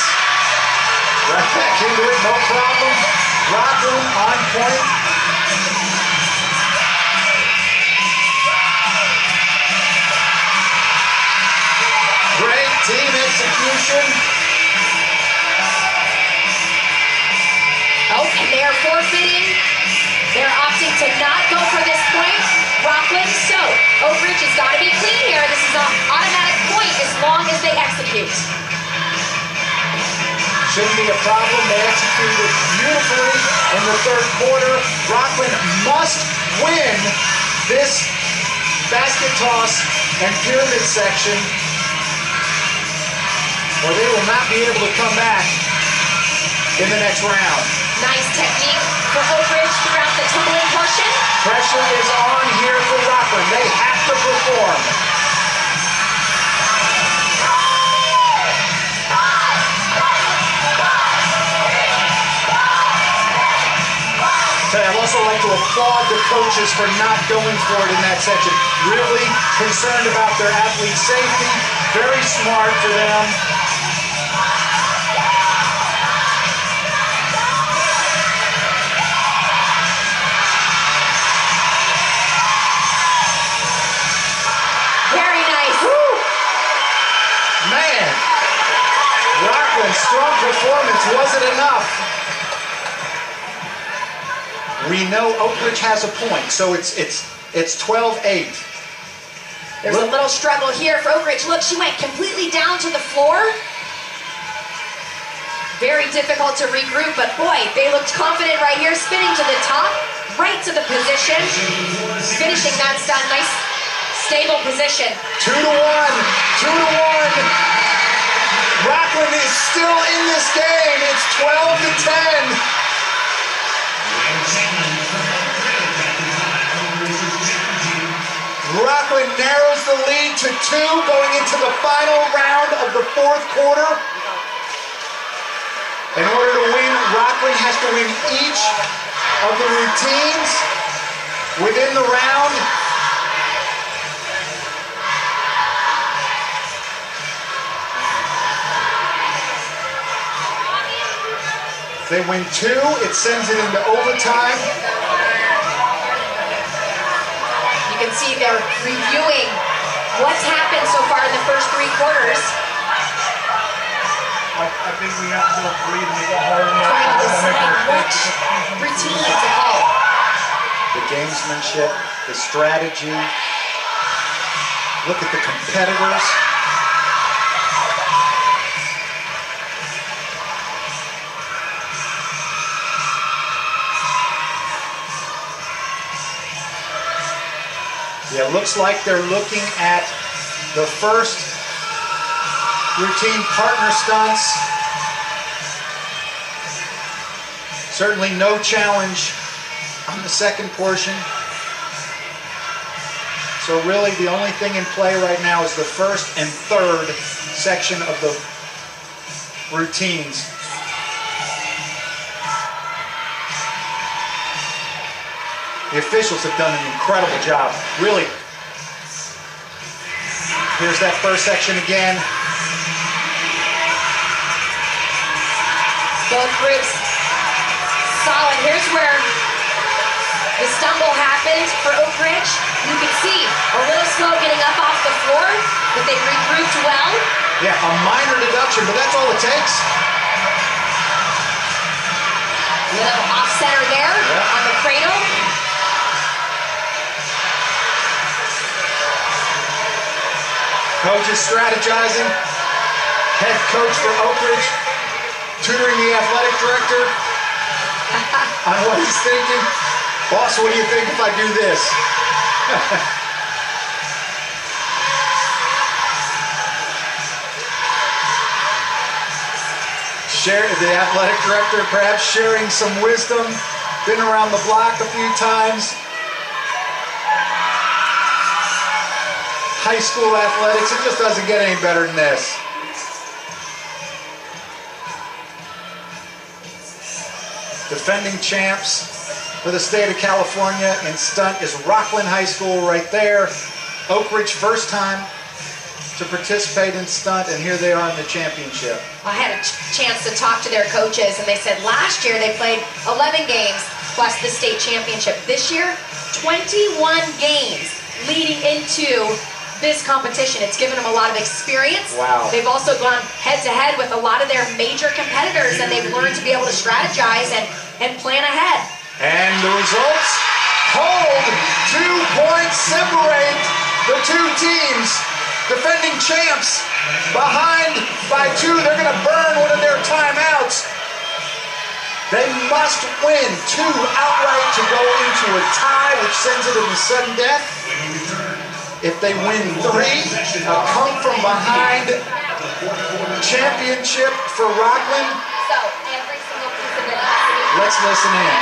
Right back into it, no problem. Rocklin on point. Great team execution. Oh, and they are forfeiting. They're opting to not go for this point. Rocklin, so OakRidge has got to be clean here. This is an automatic point as long as they execute. Shouldn't be a problem. They executed it beautifully in the third quarter. Rocklin must win this basket toss and pyramid section, or they will not be able to come back in the next round. Nice technique for OakRidge throughout the tumbling portion. Pressure is on here for Rocklin. They have to perform. I'd also like to applaud the coaches for not going for it in that section. Really concerned about their athlete's safety. Very smart for them. Very nice. Woo! Man, Rocklin's strong performance wasn't enough. We know OakRidge has a point, so it's 12-8. There's a little struggle here for OakRidge. Look, she went completely down to the floor. Very difficult to regroup, but boy, they looked confident right here, spinning to the top, right to the position, finishing that stunt. Nice, stable position. 2-1, 2-1. Rocklin is still in this game. It's 12-10. Rocklin narrows the lead to 2 going into the final round of the fourth quarter. In order to win, Rocklin has to win each of the routines within the round. If they win 2, it sends it into overtime. You can see they're reviewing what's happened so far in the first 3 quarters. I think we have to go 3 to make it harder. Trying to decide which routine to call. The gamesmanship, the strategy. Look at the competitors. Yeah, it looks like they're looking at the first routine partner stunts. Certainly no challenge on the second portion. So really the only thing in play right now is the first and third section of the routines. The officials have done an incredible job, really. Here's that first section again. Both groups solid. Here's where the stumble happened for OakRidge. You can see a little slow getting up off the floor, but they regrouped well. Yeah, a minor deduction, but that's all it takes. Little off center there on the cradle. Coach is strategizing. Head coach for OakRidge, tutoring the athletic director on what he's thinking. Boss, what do you think if I do this? The athletic director perhaps sharing some wisdom, been around the block a few times. High school athletics, it just doesn't get any better than this. Defending champs for the state of California in stunt is Rocklin High School right there. OakRidge first time to participate in stunt, and here they are in the championship. I had a chance to talk to their coaches, and they said last year they played 11 games plus the state championship. This year, 21 games leading into this competition. It's given them a lot of experience. Wow. They've also gone head-to-head with a lot of their major competitors, and they've learned to be able to strategize and plan ahead. And the results hold. 2 points separate the two teams. Defending champs behind by 2. They're going to burn one of their timeouts. They must win 2 outright to go into a tie, which sends it into sudden death. If they win 3, a come from behind championship for Rocklin. So every single piece of it. Let's listen in.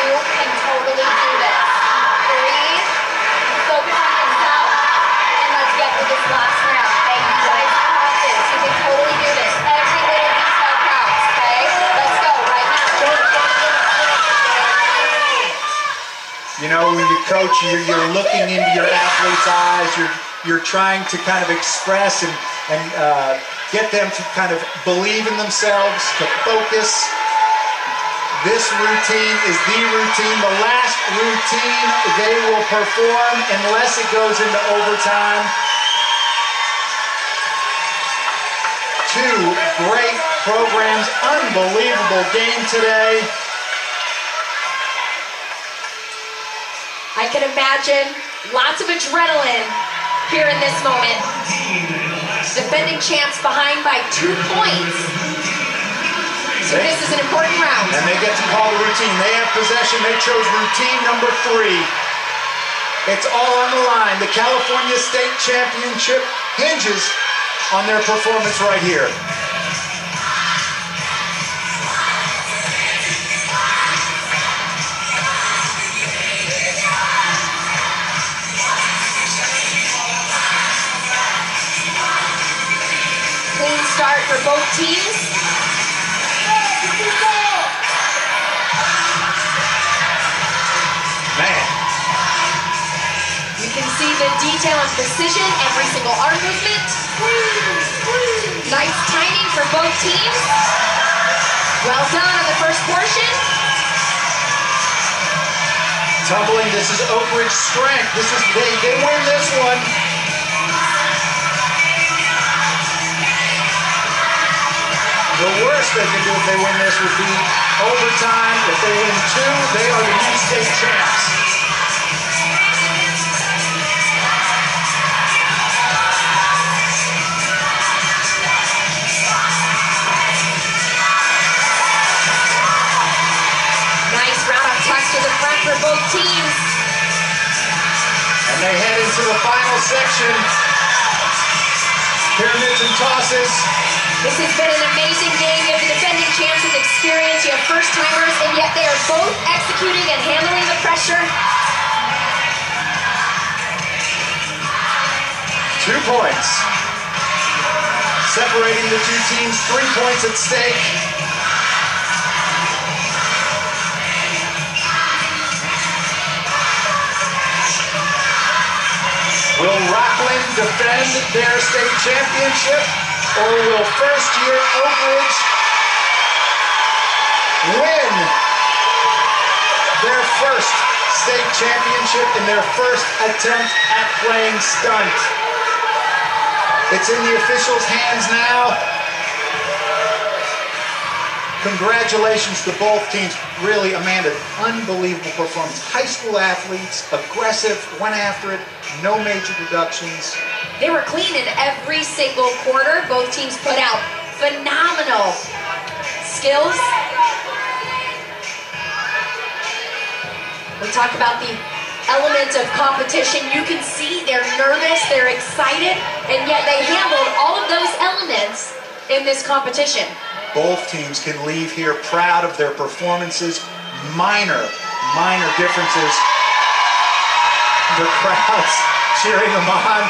You can totally do this. Breathe, focus on yourself, and let's get to this last round. Okay, you guys got this. You can totally do this. Every little detail counts. Okay, let's go right now. You know, when you coach, you're looking into your athletes' eyes. You're trying to kind of express and get them to kind of believe in themselves, to focus. This routine is the routine, the last routine they will perform unless it goes into overtime. 2 great programs, unbelievable game today. I can imagine lots of adrenaline here in this moment. Defending champs behind by 2 points. So this is an important round. And they get to call the routine. They have possession. They chose routine number 3. It's all on the line. The California State Championship hinges on their performance right here. Clean start for both teams. Man. You can see the detail and precision, every single arm movement. Nice timing for both teams. Well done on the first portion. Tumbling, this is OakRidge strength. This is they win this one. The worst they can do if they win this would be overtime. If they win 2, they are the new state champs. the final section. Pyramids and tosses. This has been an amazing game. You have the defending champs with experience, you have first-timers, and yet they are both executing and handling the pressure. 2 points. Separating the two teams, 3 points at stake. Will Rocklin defend their state championship, or will first-year OakRidge win their first state championship in their first attempt at playing stunt? It's in the officials' hands now. Congratulations to both teams. Really, Amanda, unbelievable performance. High school athletes, aggressive, went after it, no major deductions. They were clean in every single quarter. Both teams put out phenomenal skills. We talk about the elements of competition. You can see they're nervous, they're excited, and yet they handled all of those elements in this competition. Both teams can leave here proud of their performances. Minor differences. The crowd's cheering them on.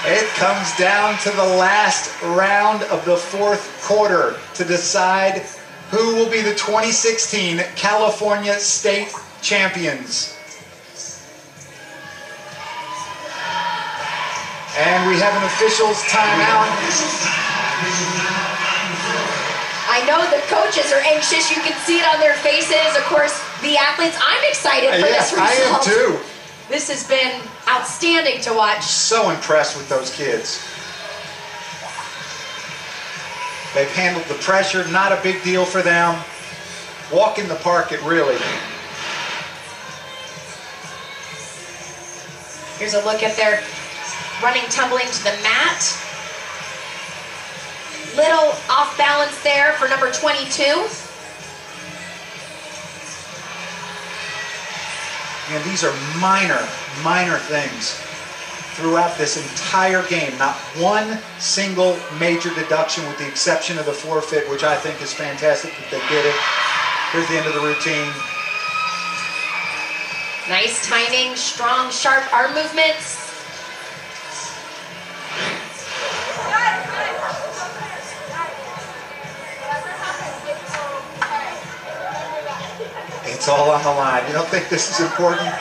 It comes down to the last round of the fourth quarter to decide who will be the 2016 California State Champions. And we have an officials timeout. I know the coaches are anxious. You can see it on their faces. Of course, the athletes, I'm excited for this result. I am too. This has been outstanding to watch. So impressed with those kids. They've handled the pressure, not a big deal for them. Walk in the park, it really. Here's a look at their running, tumbling to the mat. Little off balance there for number 22. And these are minor things throughout this entire game. Not one single major deduction with the exception of the forfeit, which I think is fantastic that they did it. Here's the end of the routine. Nice timing, strong, sharp arm movements. It's all on the line. You don't think this is important?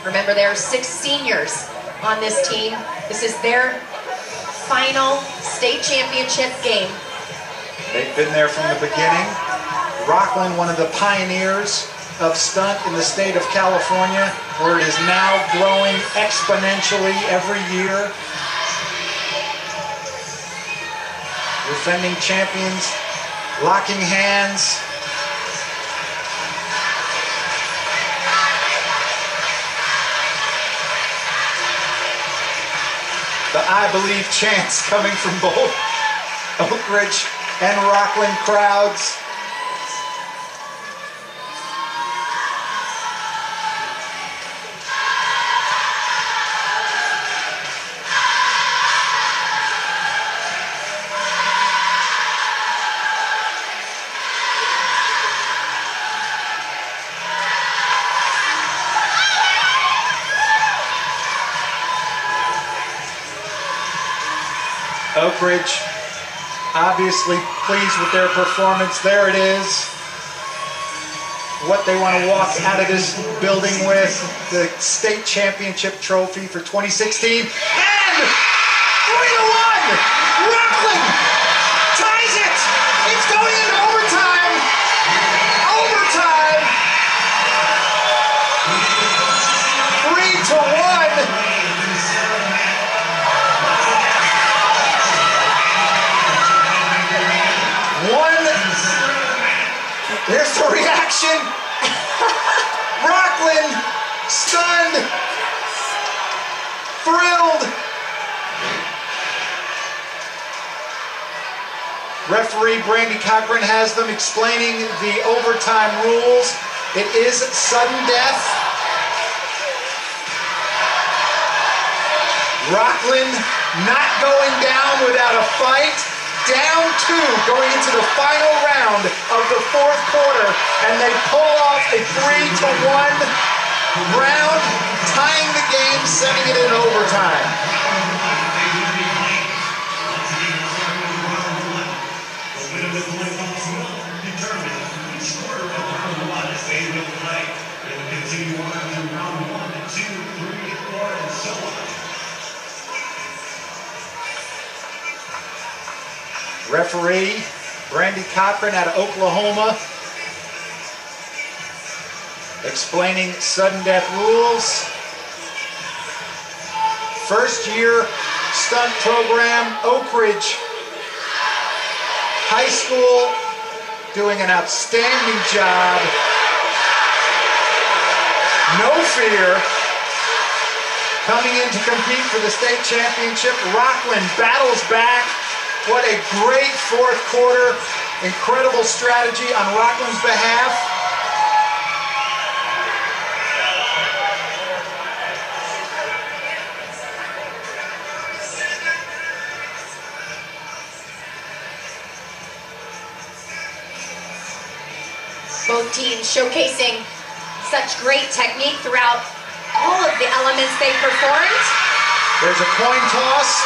Remember, there are 6 seniors on this team. This is their final state championship game. They've been there from the beginning. Rocklin, one of the pioneers of stunt in the state of California, where it is now growing exponentially every year. Defending champions, locking hands. The I Believe chants coming from both OakRidge and Rocklin crowds. OakRidge obviously pleased with their performance. There it is. What they want to walk out of this building with, the state championship trophy for 2016. And 3-1! Rocklin ties it! It's going into overtime! Overtime! 3-1! There's the reaction. Rocklin, stunned, thrilled. Referee Brandy Cochran has them explaining the overtime rules. It is sudden death. Rocklin not going down without a fight. Down 2 going into the final round of the 4th quarter, and they pull off a 3-1 round, tying the game, setting it in overtime. Referee Brandy Cochran out of Oklahoma explaining sudden death rules. First year stunt program, OakRidge High School, doing an outstanding job. No fear. Coming in to compete for the state championship. Rocklin battles back. What a great 4th quarter. Incredible strategy on Rocklin's behalf. Both teams showcasing such great technique throughout all of the elements they performed. There's a coin toss.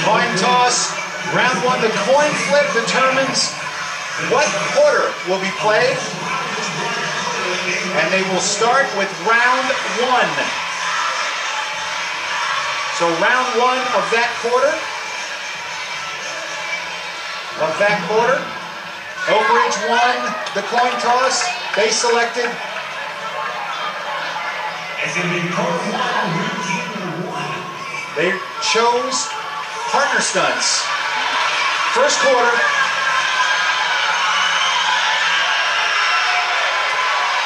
Coin toss, round 1, the coin flip determines what quarter will be played, and they will start with round 1. So round 1 of that quarter, OakRidge won the coin toss. They selected they chose partner stunts. First quarter,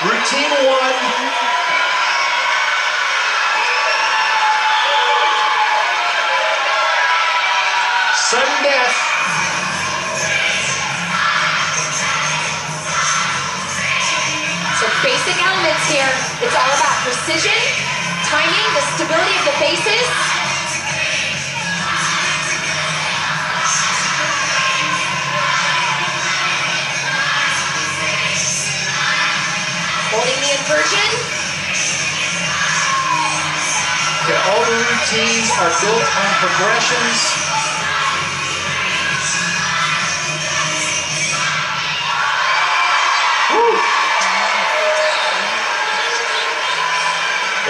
routine 1. Sudden death. So basic elements here. It's all about precision, timing, the stability of the faces. Holding the inversion. Yeah, all the routines are built on progressions. Woo.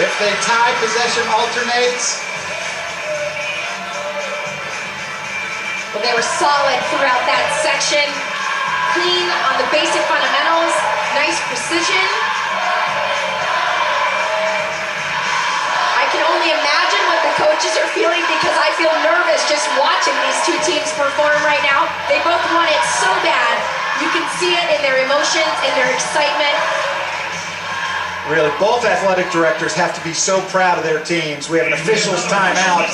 If they tie, possession alternates. Well, they were solid throughout that section. Clean on the basic fundamentals. Nice precision. I can only imagine what the coaches are feeling, because I feel nervous just watching these 2 teams perform right now. They both want it so bad. You can see it in their emotions and their excitement. Really, both athletic directors have to be so proud of their teams. We have an official's timeout.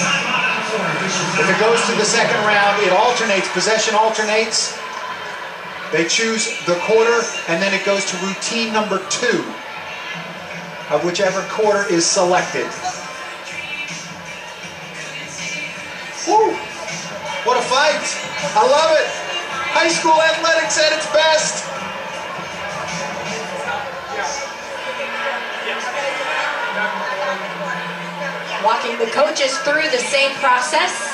If it goes to the 2nd round, it alternates, possession alternates. They choose the quarter, and then it goes to routine number 2 of whichever quarter is selected. Woo! What a fight! I love it! High school athletics at its best! Walking the coaches through the same process.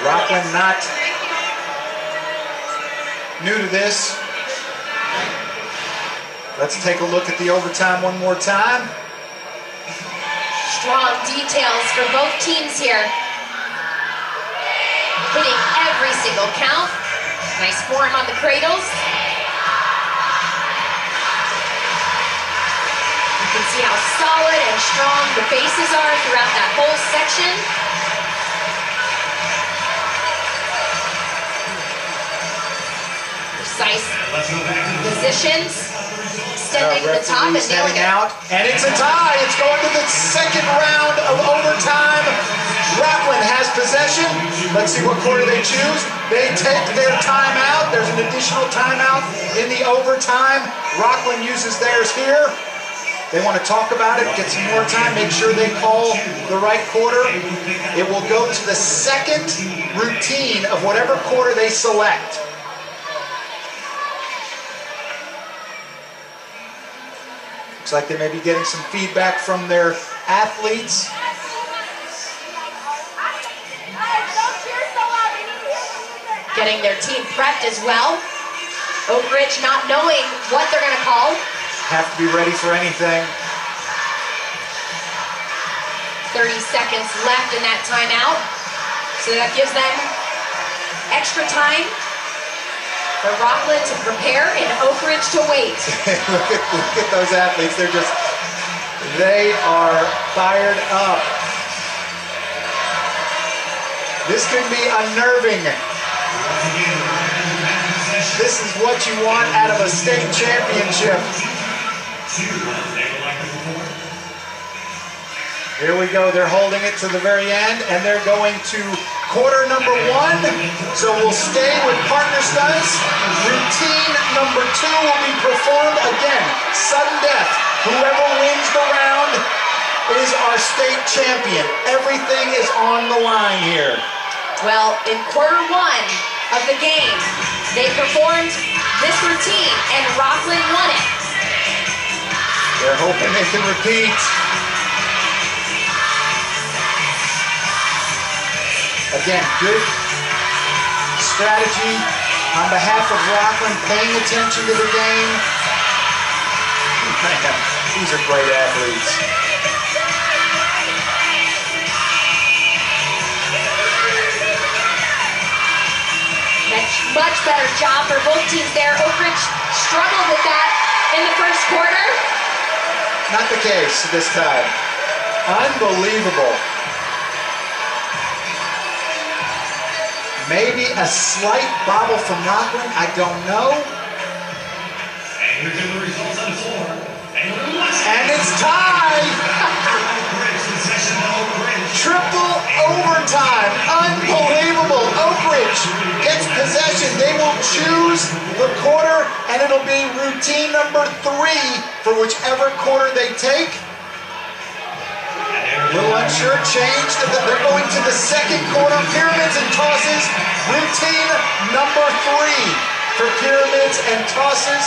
Rocklin not new to this. Let's take a look at the overtime one more time. Strong details for both teams here. Hitting every single count. Nice form on the cradles. You can see how solid and strong the bases are throughout that whole section. Precise positions, extending the top and nailing it. Out, and it's a tie. It's going to the 2nd round of overtime. Rocklin has possession. Let's see what quarter they choose. They take their timeout. There's an additional timeout in the overtime. Rocklin uses theirs here. They want to talk about it, get some more time, make sure they call the right quarter. It will go to the second routine of whatever quarter they select. Looks like they may be getting some feedback from their athletes. Getting their team prepped as well. OakRidge not knowing what they're going to call. Have to be ready for anything. 30 seconds left in that timeout. So that gives them extra time for Rocklin to prepare and OakRidge to wait. look at those athletes. They are fired up. This can be unnerving. This is what you want out of a state championship. Here we go. They're holding it to the very end, and they're going to quarter number 1. So we'll stay with partner stunts. Routine number 2 will be performed again. Sudden death. Whoever wins the round is our state champion. Everything is on the line here. Well, in quarter 1 of the game, they performed this routine, and Rocklin won it. They're hoping they can repeat. Again, good strategy on behalf of Rocklin, paying attention to the game. Man, these are great athletes. Much better job for both teams there. OakRidge struggled with that in the first quarter. Not the case this time. Unbelievable. Maybe a slight bobble from Rocklin, I don't know. And here come the results on the floor. And it's tied! Triple overtime. Unbelievable. OakRidge gets possession. They will choose the quarter, and it'll be routine number 3 for whichever quarter they take. Little unsure change. They're going to the second quarter. Pyramids and tosses. Routine number 3 for pyramids and tosses.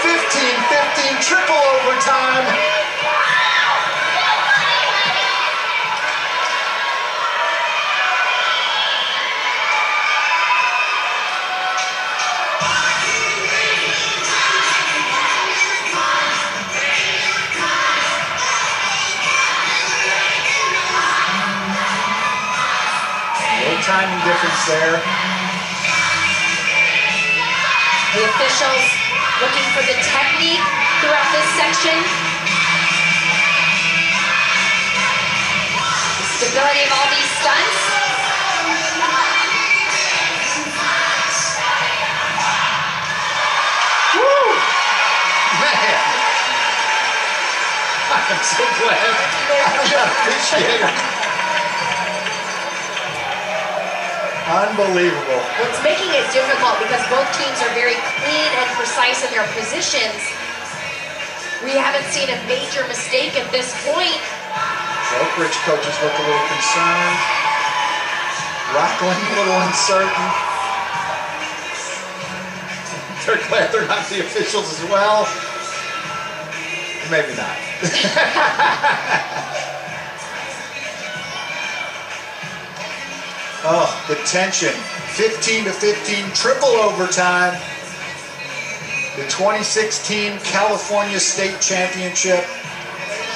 15-15 triple overtime. Timing difference there. The officials looking for the technique throughout this section. The stability of all these stunts. Woo! Man! I'm so glad. I appreciate it. Unbelievable. What's making it difficult, because both teams are very clean and precise in their positions, we haven't seen a major mistake at this point. The OakRidge coaches look a little concerned. Rocklin a little uncertain. They're glad they're not the officials as well. Maybe not. Oh, the tension. 15-15, triple overtime. The 2016 California State Championship.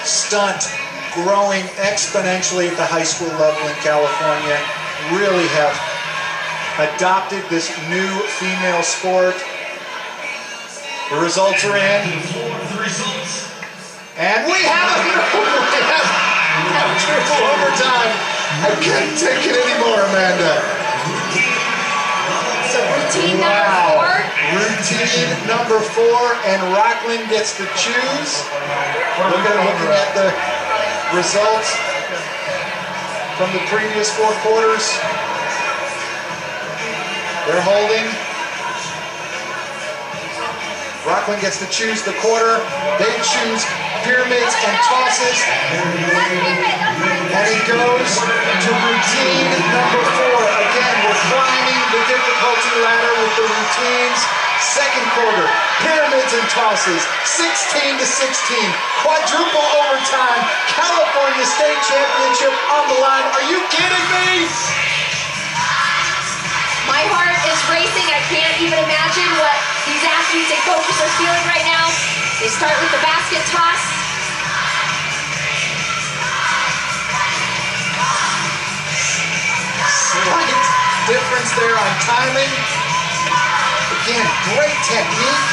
Stunt growing exponentially at the high school level in California. Really have adopted this new female sport. The results are in. And we have a triple overtime. I can't take it anymore, Amanda. So routine number 4. Routine number 4, and Rocklin gets to choose. Looking at the results from the previous 4 quarters. They're holding. Rocklin gets to choose the quarter. They choose pyramids and tosses. And it goes to routine number 4. Again, we're climbing the difficulty ladder with the routines. Second quarter, pyramids and tosses, 16-16, quadruple overtime, California State Championship on the line. Are you kidding me? My heart is racing. I can't even imagine what these athletes and coaches are feeling right now. They start with the basket toss. Slight difference there on timing. Again, great technique.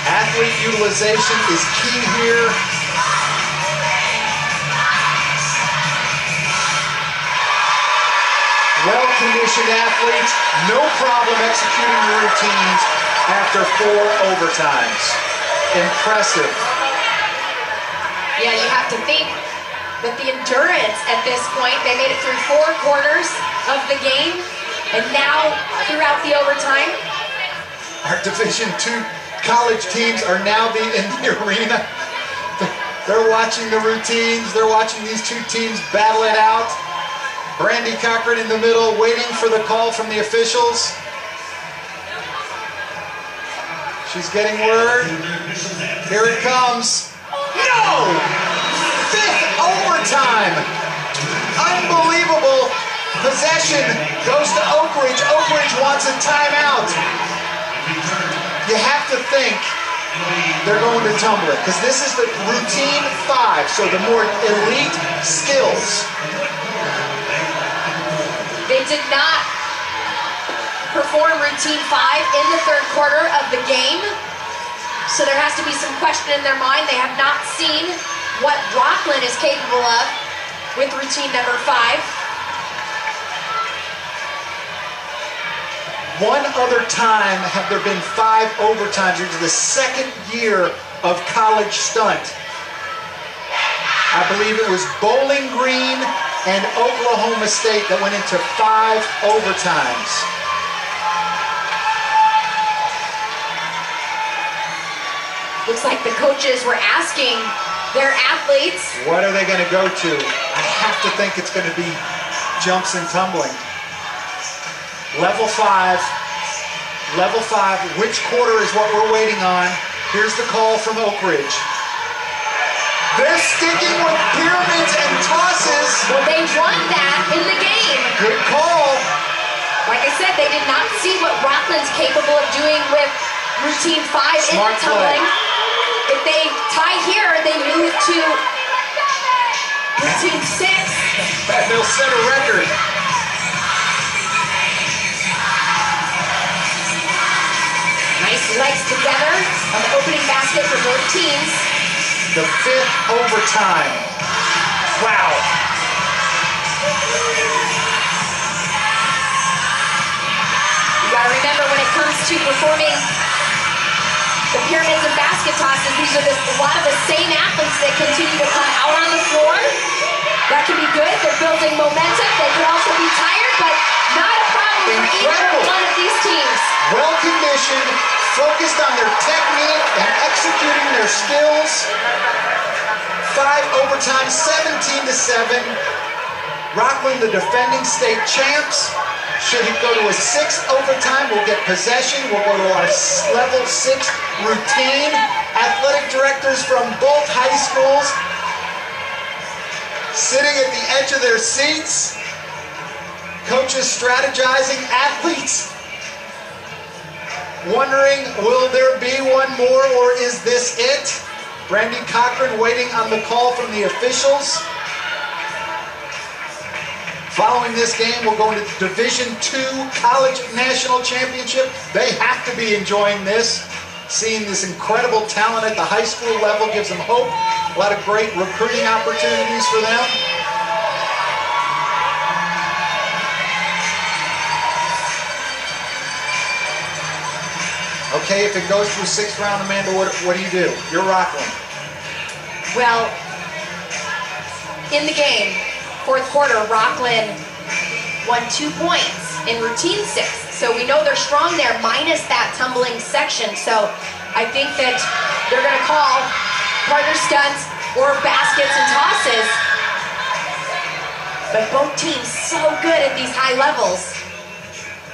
Athlete utilization is key here. Well-conditioned athletes, no problem executing the routines after 4 overtimes. Impressive. Yeah, you have to think that the endurance at this point, they made it through 4 quarters of the game, and now throughout the overtime. Our Division II college teams are now in the arena. They're watching the routines. They're watching these two teams battle it out. Brandy Cochran in the middle, waiting for the call from the officials. She's getting word. Here it comes. No! 5th overtime. Unbelievable. Possession goes to OakRidge. OakRidge wants a timeout. You have to think they're going to tumble it, because this is the routine 5, so the more elite skills. They did not perform routine 5 in the 3rd quarter of the game, so there has to be some question in their mind. They have not seen what Rocklin is capable of with routine number 5. One other time have there been 5 overtimes. It was the 2nd year of college stunt. I believe it was Bowling Green and Oklahoma State that went into 5 overtimes. Looks like the coaches were asking their athletes. What are they going to go to? I have to think it's going to be jumps and tumbling. Level 5. Level 5. Which quarter is what we're waiting on? Here's the call from OakRidge. They're sticking with pyramids and tosses. Well, they won that in the game. Good call. Like I said, they did not see what Rocklin's capable of doing with routine 5 in the tumbling. If they tie here, they move to routine 6. They'll set a record. Nice legs together on the opening basket for both teams. The 5th overtime. Wow. You gotta remember, when it comes to performing the pyramids and basket tosses, these are a lot of the same athletes that continue to come out on the floor. That can be good. They're building momentum. They could also be tired, but not a problem for either one of these teams. Well-conditioned, focused on their technique and executing their skills. 5 overtime, 17-7. Rocklin, the defending state champs. Should it go to a 6th overtime, we'll get possession. We'll go to our level 6 routine. Athletic directors from both high schools sitting at the edge of their seats. Coaches strategizing, athletes wondering, will there be one more, or is this it? Brandy Cochran waiting on the call from the officials. Following this game, we'll go into the Division II College National Championship. They have to be enjoying this. Seeing this incredible talent at the high school level gives them hope. A lot of great recruiting opportunities for them. Okay, if it goes through 6th round, Amanda, what do you do? You're Rocklin. Well, in the game, 4th quarter, Rocklin won 2 points in routine 6. So we know they're strong there, minus that tumbling section. So I think that they're going to call partner stunts or baskets and tosses. But both teams so good at these high levels.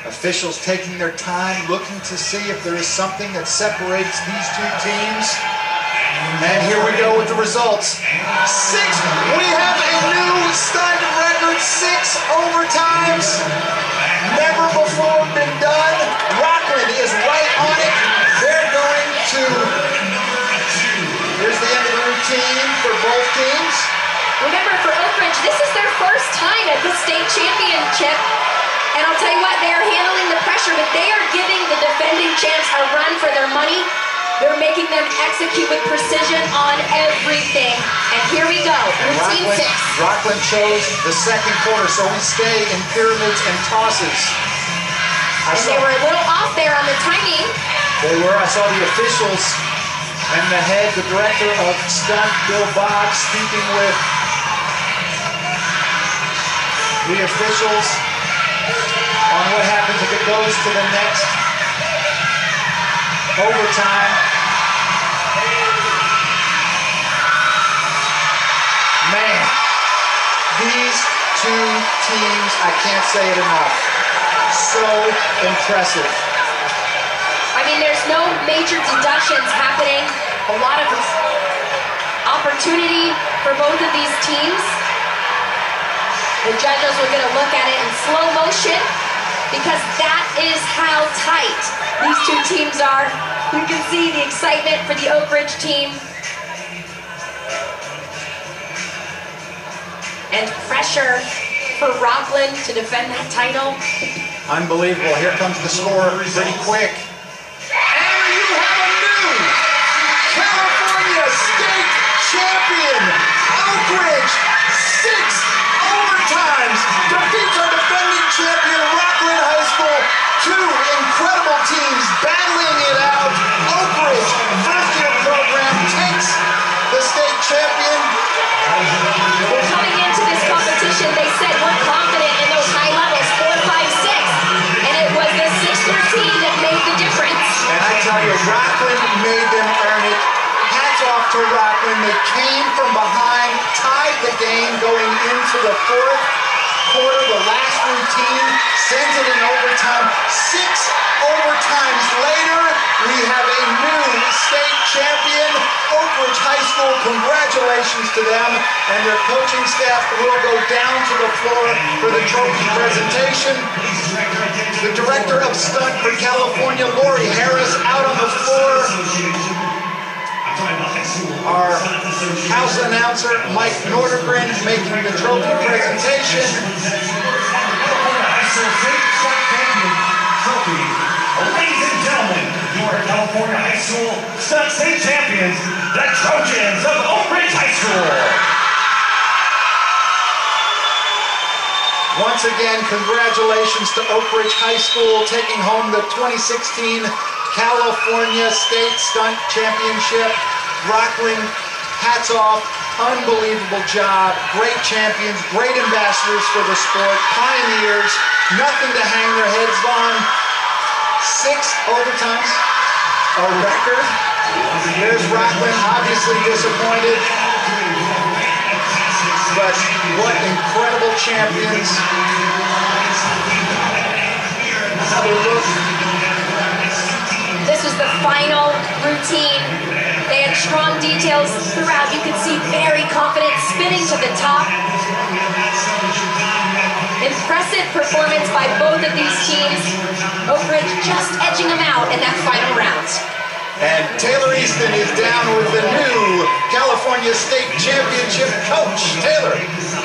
Officials taking their time, looking to see if there is something that separates these two teams. And here we go with the results. We have a new stunt record, 6 overtimes. Never before been done. Rocklin is right on it. They're going to, here's the end of the routine for both teams. Remember, for OakRidge, this is their first time at the state championship. And I'll tell you what, they are handling the pressure, but they are giving the defending champs a run for their money. They're making them execute with precision on everything. And here we go, routine 6. Rocklin chose the second quarter, so we stay in pyramids and tosses. They were a little off there on the timing. They were. I saw the officials and the head, the director of Stunt, Bill Boggs, speaking with the officials on what happens if it goes to the next overtime. Man, these two teams, I can't say it enough, so impressive. I mean, there's no major deductions happening. A lot of opportunity for both of these teams. The judges are going to look at it in slow motion because that is how tight these two teams are. You can see the excitement for the OakRidge team. And pressure for Rocklin to defend that title. Unbelievable. Here comes the score pretty quick. And you have a new California State Champion. OakRidge, 6 overtimes, defeats our defending champion, Rocklin High School. 2 incredible teams battling it out. OakRidge, first-year program, takes the state champion. Coming into this competition, they said we're confident in those high levels, 4, 5, 6. And it was the 6 routine that made the difference. And I tell you, Rocklin made them earn it. Hats off to Rocklin. They came from behind, tied the game going into the 4th quarter. The last routine sends it in overtime. 6 overtimes later, we have a new state champion, OakRidge High School. Congratulations to them, and their coaching staff will go down to the floor for the trophy presentation. The director of Stunt for California, Lori Harris, out on the floor. Our house announcer, Mike Nordegren, making the trophy presentation. Ladies and gentlemen, your California High School Stunt State Champions, the Trojans of OakRidge High School. Once again, congratulations to OakRidge High School taking home the 2016 California State Stunt Championship. Rocklin, hats off, unbelievable job, great champions, great ambassadors for the sport, pioneers, nothing to hang their heads on. 6 overtimes, a record. There's Rocklin, obviously disappointed, but what incredible champions. Another look. This was the final routine. They had strong details throughout. You could see very confident, spinning to the top. Impressive performance by both of these teams. OakRidge just edging them out in that final round. And Taylor Easton is down with the new California State Championship coach. Taylor.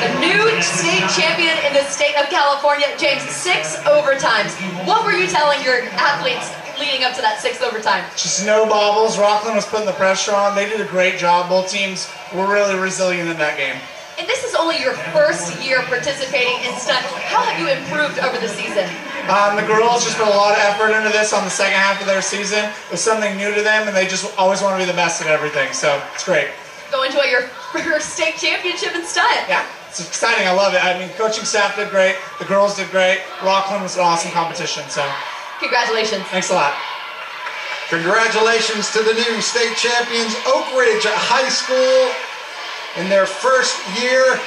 The new state champion in the state of California, James, 6 overtimes. What were you telling your athletes leading up to that 6th overtime? Just no bobbles. Rocklin was putting the pressure on. They did a great job. Both teams were really resilient in that game. And this is only your first year participating in Stunt. How have you improved over the season? The girls just put a lot of effort into this on the second half of their season. It was something new to them, and they just always want to be the best at everything. So it's great. Go into your first state championship in Stunt. Yeah. It's exciting. I love it. I mean, coaching staff did great. The girls did great. Rocklin was an awesome competition. So, Congratulations. thanks a lot. Congratulations to the new state champions, OakRidge High School, in their first year.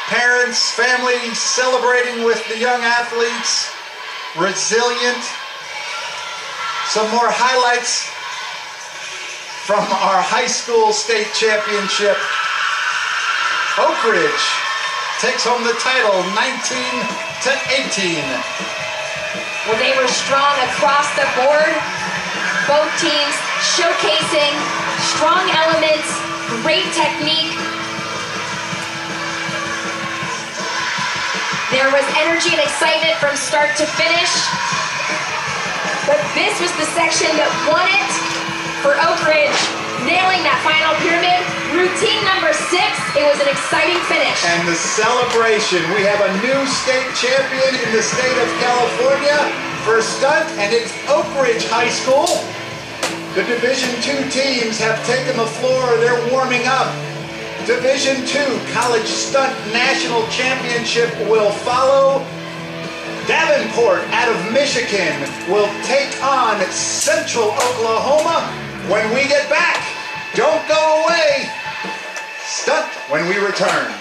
Parents, families celebrating with the young athletes. Resilient. Some more highlights from our high school state championship. OakRidge takes home the title 19-18. Well, they were strong across the board. Both teams showcasing strong elements, great technique. There was energy and excitement from start to finish. But this was the section that won it for OakRidge, nailing that final pyramid. Routine number 6, it was an exciting finish. And the celebration, we have a new state champion in the state of California for Stunt, and it's OakRidge High School. The Division II teams have taken the floor, they're warming up. Division II College Stunt National Championship will follow. Davenport out of Michigan will take on Central Oklahoma when we get back. Don't go away. Stunt when we return.